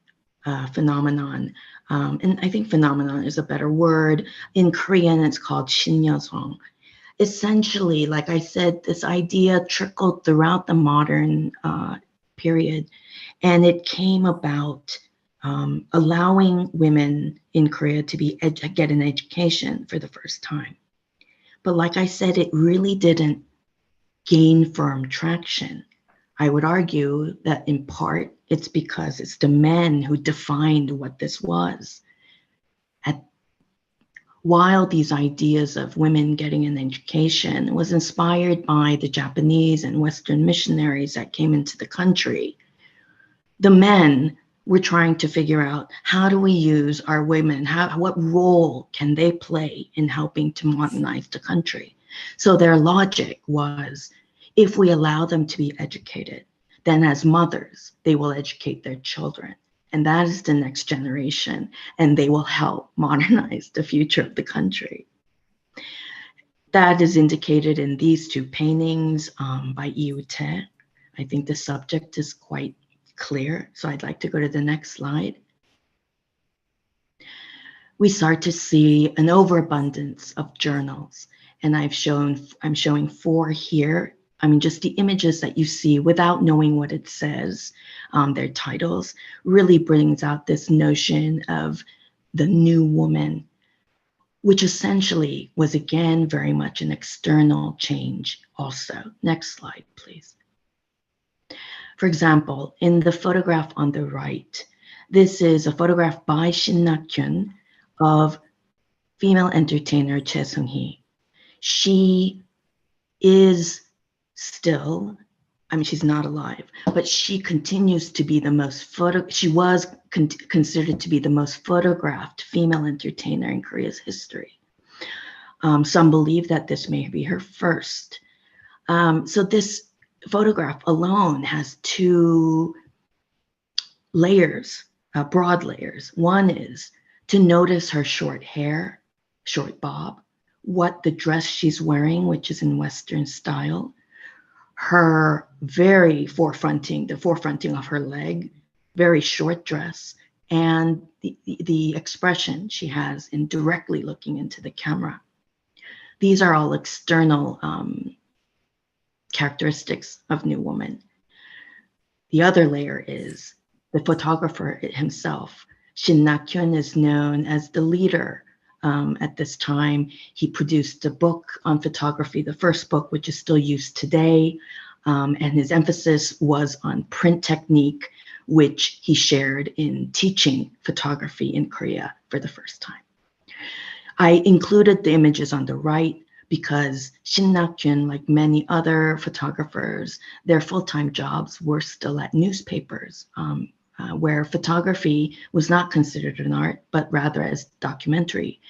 S3: phenomenon, and I think phenomenon is a better word. In Korean, it's called 신여성. Essentially, like I said, this idea trickled throughout the modern period, and it came about allowing women in Korea to get an education for the first time. But like I said, it really didn't gain firm traction. I would argue that in part it's because it's the men who defined what this was. While these ideas of women getting an education was inspired by the Japanese and Western missionaries that came into the country, the men were trying to figure out, how do we use our women? What role can they play in helping to modernize the country? So their logic was, if we allow them to be educated, then as mothers, they will educate their children. And that is the next generation, and they will help modernize the future of the country. That is indicated in these two paintings by Iute. I think the subject is quite clear, so I'd like to go to the next slide. We start to see an overabundance of journals, and I'm showing 4 here. I mean, just the images that you see without knowing what it says, their titles, really brings out this notion of the new woman, which essentially was again very much an external change also. Next slide, please. For example, in the photograph on the right, this is a photograph by Shin Na-kyun of female entertainer Choi Seung-hee. She is still, I mean, she's not alive, but she continues to be the most she was considered to be the most photographed female entertainer in Korea's history. Some believe that this may be her first. So this photograph alone has 2 layers, broad layers. One is to notice her short hair, short bob, what the dress she's wearing, which is in Western style, her the forefronting of her leg, very short dress, and the expression she has in directly looking into the camera. These are all external characteristics of New Woman. The other layer is the photographer himself. Shin Na-kyun is known as the leader. At this time, he produced a book on photography, the first book, which is still used today. And his emphasis was on print technique, which he shared in teaching photography in Korea for the first time. I included the images on the right because Shin Na-kyun, like many other photographers, their full-time jobs were still at newspapers, where photography was not considered an art, but rather as documentary.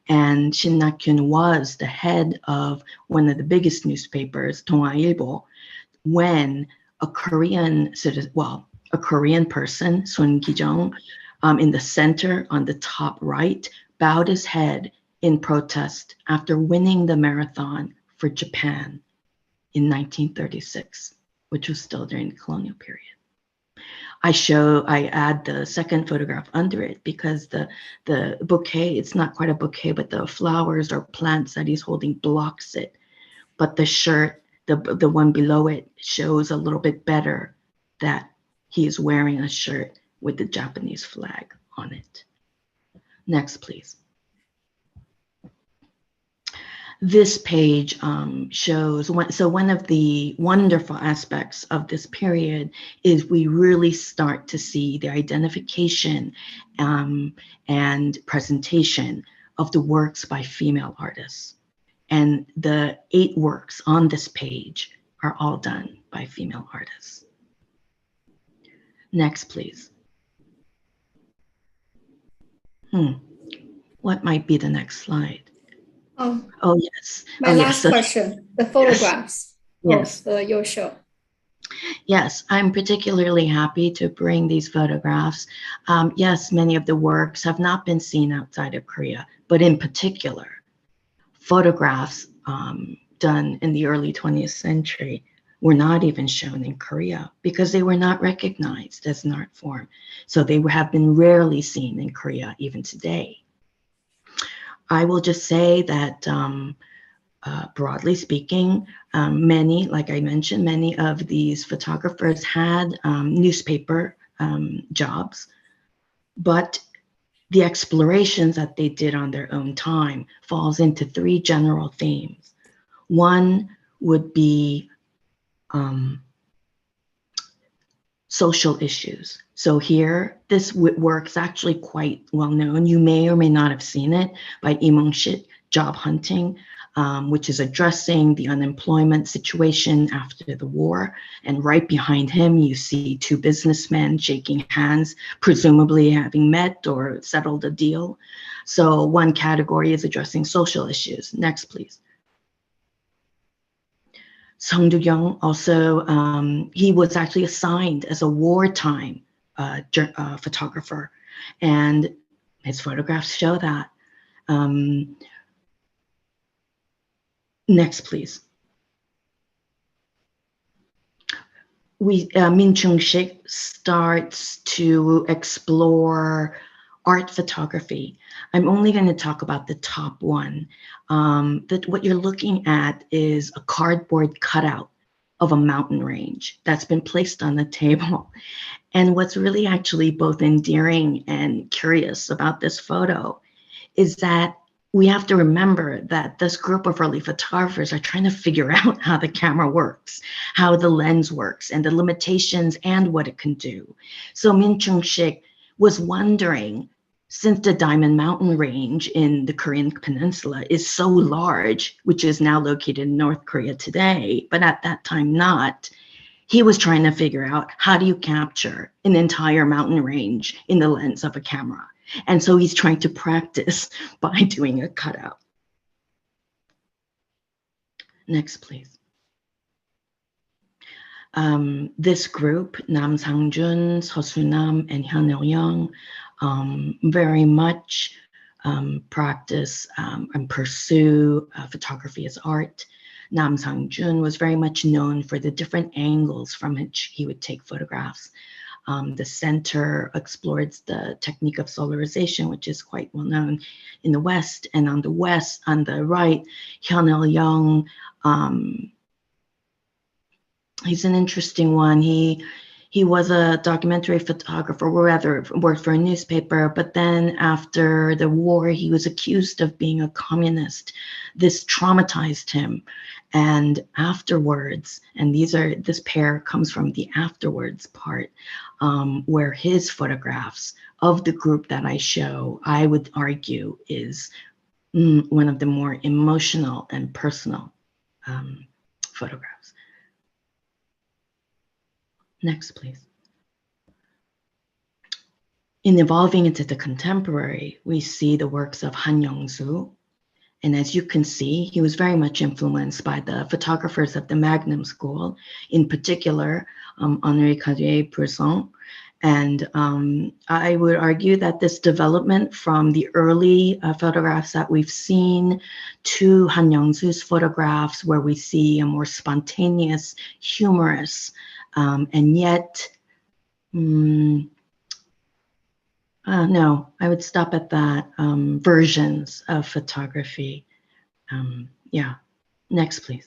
S3: And Shin Na-kyun was the head of one of the biggest newspapers, 동아일보, when a Korean person, Sun Ki-jung, in the center on the top right, bowed his head in protest after winning the marathon for Japan in 1936, which was still during the colonial period. I add the second photograph under it because the bouquet, it's not quite a bouquet, but the flowers or plants that he's holding blocks it. But the shirt, the one below it, shows a little bit better that he is wearing a shirt with the Japanese flag on it. Next, please. This page shows, one of the wonderful aspects of this period is we really start to see the identification and presentation of the works by female artists. And the 8 works on this page are all done by female artists. Next, please. What might be the next slide? Oh, yes.
S2: My last question, the photographs
S3: yes.
S2: of your show.
S3: Yes, I'm particularly happy to bring these photographs. Yes, many of the works have not been seen outside of Korea, but in particular, photographs done in the early 20th century were not even shown in Korea because they were not recognized as an art form. So they have been rarely seen in Korea even today. I will just say that broadly speaking, many, like I mentioned, many of these photographers had newspaper jobs, but the explorations that they did on their own time falls into three general themes. One would be social issues. So here, this work is actually quite well known. You may or may not have seen it by Lee Mung-sik, Job Hunting, which is addressing the unemployment situation after the war. And right behind him, you see two businessmen shaking hands, presumably having met or settled a deal. So one category is addressing social issues. Next, please. Sung Do-young also, he was actually assigned as a wartime photographer, and his photographs show that. Next, please. Min Chung-sik starts to explore art photography. I'm only going to talk about the top one. That what you're looking at is a cardboard cutout of a mountain range that's been placed on the table. And what's really actually both endearing and curious about this photo is that we have to remember that this group of early photographers are trying to figure out how the camera works, how the lens works, and the limitations and what it can do. So Min Chung-sik was wondering, since the Diamond Mountain Range in the Korean Peninsula is so large, which is now located in North Korea today, but at that time not, he was trying to figure out, how do you capture an entire mountain range in the lens of a camera? And so he's trying to practice by doing a cutout. Next, please. This group, Nam Sang-jun, Seo Soo-nam, and Hyun Il-young, very much practice and pursue photography as art. Nam Sang-jun was very much known for the different angles from which he would take photographs. The center explores the technique of solarization, which is quite well known in the West. And on the right, Hyun Il-young, he's an interesting one. He was a documentary photographer, or rather worked for a newspaper, but then after the war, he was accused of being a communist. This traumatized him. And afterwards, and this pair comes from the afterwards part, where his photographs of the group that I show, I would argue is one of the more emotional and personal photographs. Next, please. In evolving into the contemporary, we see the works of Han Young-soo. And as you can see, he was very much influenced by the photographers of the Magnum School, in particular, Henri Cartier-Bresson. And I would argue that this development from the early photographs that we've seen to Han Young-soo's photographs, where we see a more spontaneous, humorous, and yet, no, I would stop at that, versions of photography. Yeah, next, please.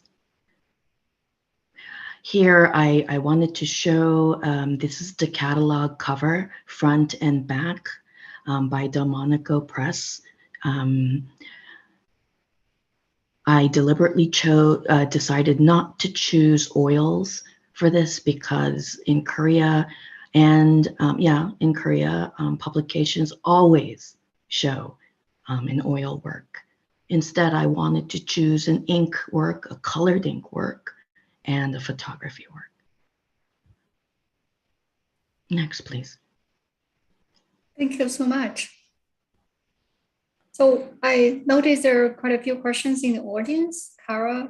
S3: Here, I wanted to show, this is the catalog cover, front and back, by Delmonico Press. I deliberately decided not to choose oils for this because in Korea, publications always show an oil work. Instead, I wanted to choose an ink work, a colored ink work, and a photography work. Next, please.
S2: Thank you so much. So I noticed there are quite a few questions in the audience. Kara,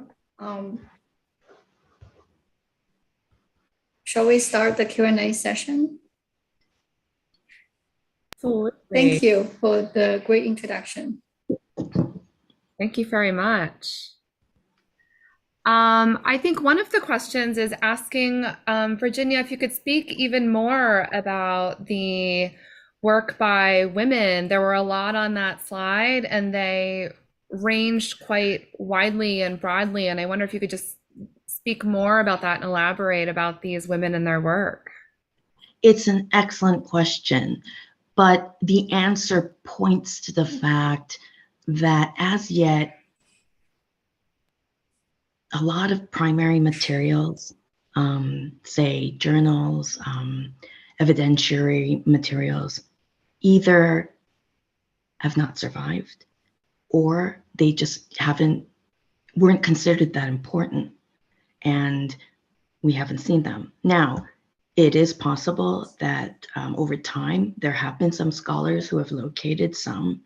S2: shall we start the Q&A session?
S1: Absolutely.
S2: Thank you for the great introduction.
S1: Thank you very much. I think one of the questions is asking Virginia if you could speak even more about the work by women. There were a lot on that slide and they ranged quite widely and broadly. And I wonder if you could just speak more about that and elaborate about these women and their work.
S3: It's an excellent question, but the answer points to the fact that as yet, a lot of primary materials, say journals, evidentiary materials, either have not survived or they just weren't considered that important, and we haven't seen them. Now, it is possible that over time there have been some scholars who have located some,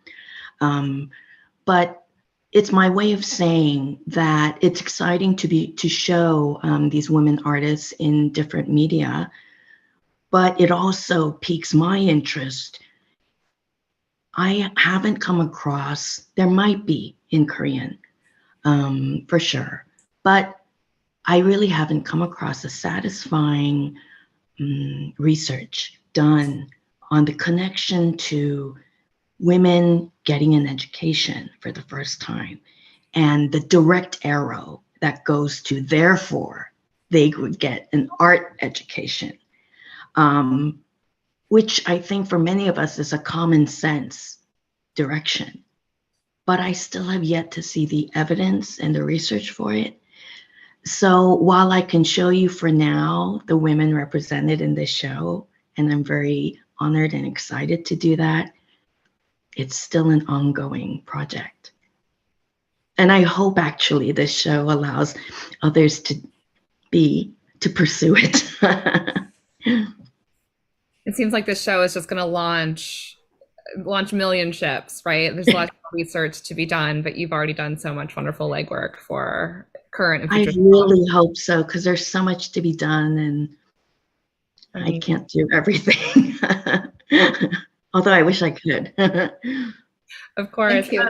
S3: but it's my way of saying that it's exciting to show these women artists in different media, but it also piques my interest. I haven't come across, there might be in Korean, for sure, but I really haven't come across a satisfying research done on the connection to women getting an education for the first time and the direct arrow that goes to therefore they would get an art education, which I think for many of us is a common sense direction. But I still have yet to see the evidence and the research for it. So while I can show you for now the women represented in this show, and I'm very honored and excited to do that, it's still an ongoing project. And I hope actually this show allows others to pursue it.
S1: It seems like this show is just going to launch million ships, right? There's lots of research to be done, but you've already done so much wonderful legwork for current and future.
S3: I really hope so, because there's so much to be done and I can't do everything. Although I wish I could.
S1: Of course.
S2: Thank you.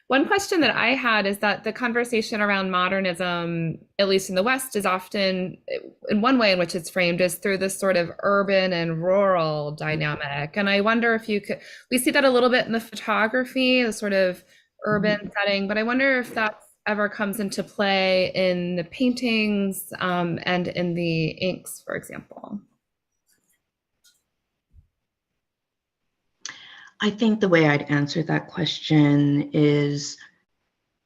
S1: One question that I had is that the conversation around modernism, at least in the West, is often, in one way in which it's framed, is through this sort of urban and rural dynamic. And I wonder if you could, we see that a little bit in the photography, the sort of urban setting, but I wonder if that ever comes into play in the paintings and in the inks, for example.
S3: I think the way I'd answer that question is,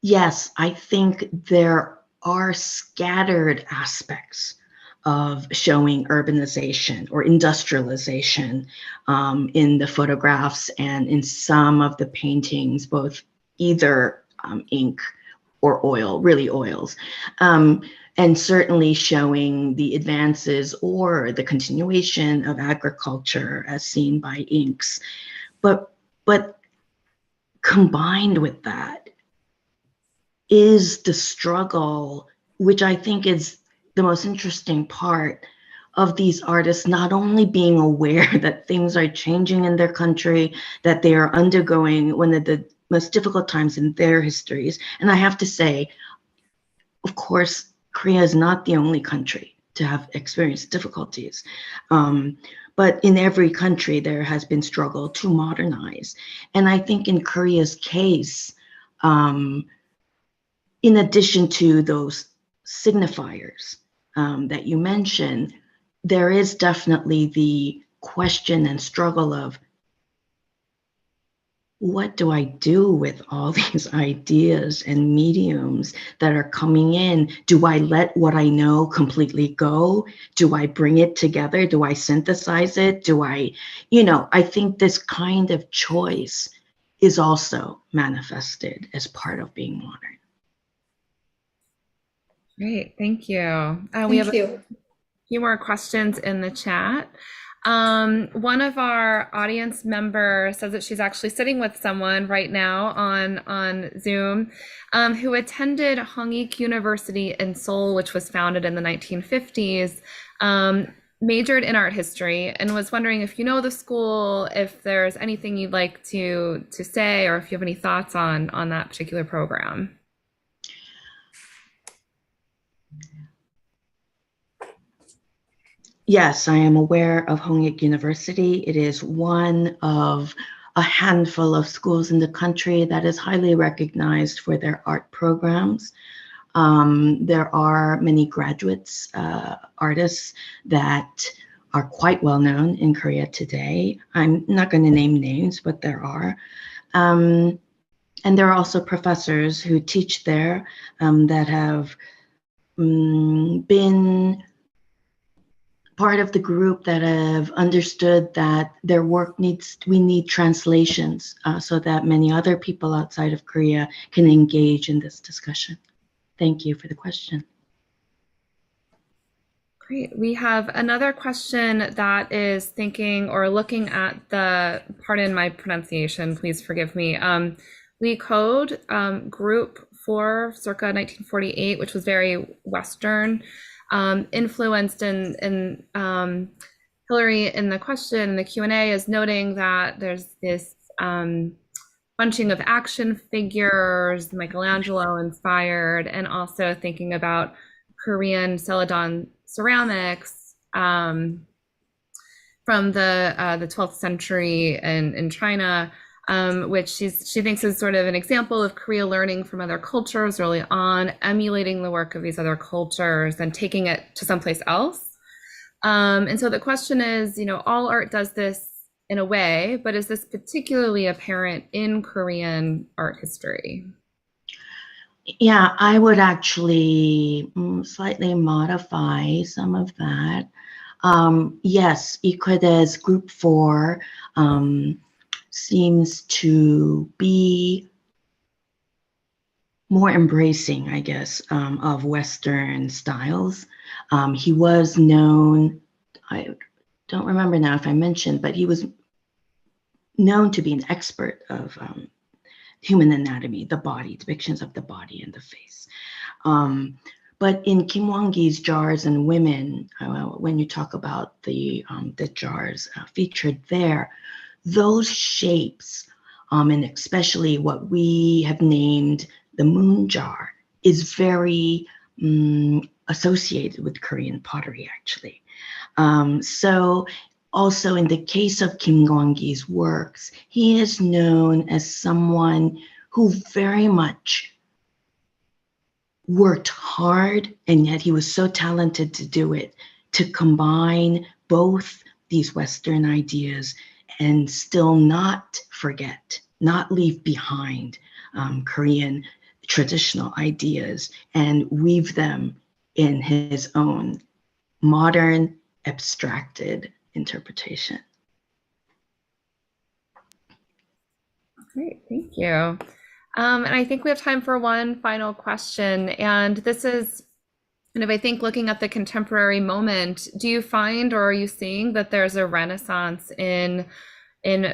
S3: yes, I think there are scattered aspects of showing urbanization or industrialization in the photographs and in some of the paintings, both either ink or oil, really oils. And certainly showing the advances or the continuation of agriculture as seen by inks. But combined with that is the struggle, which I think is the most interesting part of these artists, not only being aware that things are changing in their country, that they are undergoing one of the most difficult times in their histories. And I have to say, of course, Korea is not the only country to have experienced difficulties. But in every country, there has been struggle to modernize. And I think in Korea's case, in addition to those signifiers that you mentioned, there is definitely the question and struggle of, what do I do with all these ideas and mediums that are coming in? Do I let what I know completely go? Do I bring it together? Do I synthesize it? Do I, I think this kind of choice is also manifested as part of being modern.
S1: Great, thank you.
S2: Thank
S1: we have
S2: you.
S1: a few more questions in the chat. One of our audience members says that she's actually sitting with someone right now on Zoom who attended Hongik University in Seoul, which was founded in the 1950s. majored in art history and was wondering if you know the school, if there's anything you'd like to say, or if you have any thoughts on that particular program.
S3: Yes, I am aware of Hongik University. It is one of a handful of schools in the country that is highly recognized for their art programs. There are many graduates, artists that are quite well known in Korea today. I'm not going to name names, but there are. And there are also professors who teach there that have been part of the group that have understood that their work we need translations so that many other people outside of Korea can engage in this discussion. Thank you for the question.
S1: Great. We have another question that is thinking or looking at the, pardon my pronunciation, please forgive me, Lee Code group for circa 1948, which was very Western, influenced, and Hillary in the question, the Q&A, is noting that there's this bunching of action figures, Michelangelo inspired, and also thinking about Korean celadon ceramics from the 12th century in China, which she thinks is sort of an example of Korea learning from other cultures early on, emulating the work of these other cultures and taking it to someplace else. And so the question is, you know, all art does this in a way, but is this particularly apparent in Korean art history?
S3: Yeah, I would actually slightly modify some of that. Yes, Ikode's group 4 seems to be more embracing, I guess, of Western styles. He was known, I don't remember now if I mentioned, but he was known to be an expert of human anatomy, the body, depictions of the body and the face. But in Kim Won-gi's Jars and Women, when you talk about the jars featured there, those shapes, and especially what we have named the moon jar, is very associated with Korean pottery, actually. So also in the case of Kim Won-gi's works, he is known as someone who very much worked hard, and yet he was so talented to do it, to combine both these Western ideas and still not forget, not leave behind Korean traditional ideas and weave them in his own modern, abstracted interpretation.
S1: Great, thank you. And I think we have time for one final question. And this is kind of, I think, looking at the contemporary moment, do you find, or are you seeing that there's a renaissance in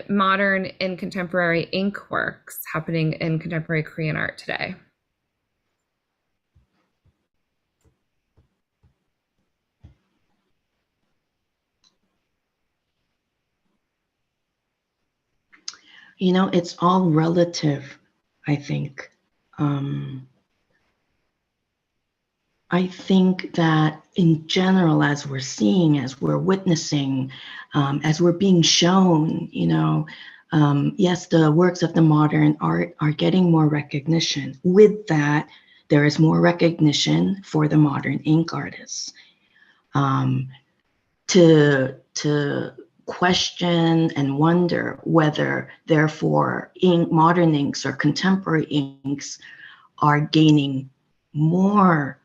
S1: modern and contemporary ink works happening in contemporary Korean art today?
S3: You know, it's all relative, I think. I think that in general, as we're seeing, as we're witnessing, as we're being shown, you know, yes, the works of the modern art are getting more recognition. With that, there is more recognition for the modern ink artists. To question and wonder whether, therefore, modern inks or contemporary inks are gaining more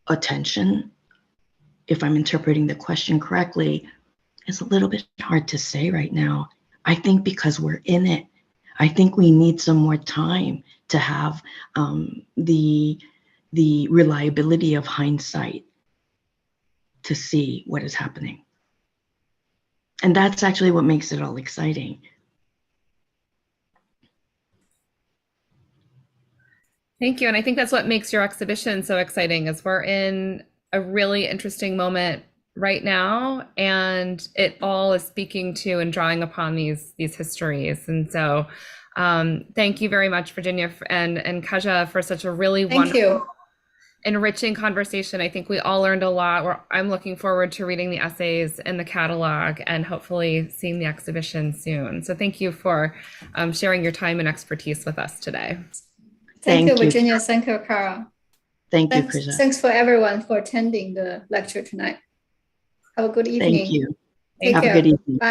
S3: attention, if I'm interpreting the question correctly, is a little bit hard to say right now. I think because we're in it, I think we need some more time to have the reliability of hindsight to see what is happening. And that's actually what makes it all exciting.
S1: Thank you. And I think that's what makes your exhibition so exciting, is we're in a really interesting moment right now, and it all is speaking to and drawing upon these histories. And so thank you very much, Virginia and Keija, for such a really
S2: Thank
S1: wonderful,
S2: you.
S1: enriching conversation. I think we all learned a lot. I'm looking forward to reading the essays in the catalog and hopefully seeing the exhibition soon. So thank you for sharing your time and expertise with us today.
S2: Thank you, Virginia. Thank you, Cara.
S3: Thank you, Keija.
S2: Thanks for everyone for attending the lecture tonight. Have a good evening.
S3: Thank you.
S2: Take
S3: Have
S2: care.
S3: a good evening.
S2: Bye.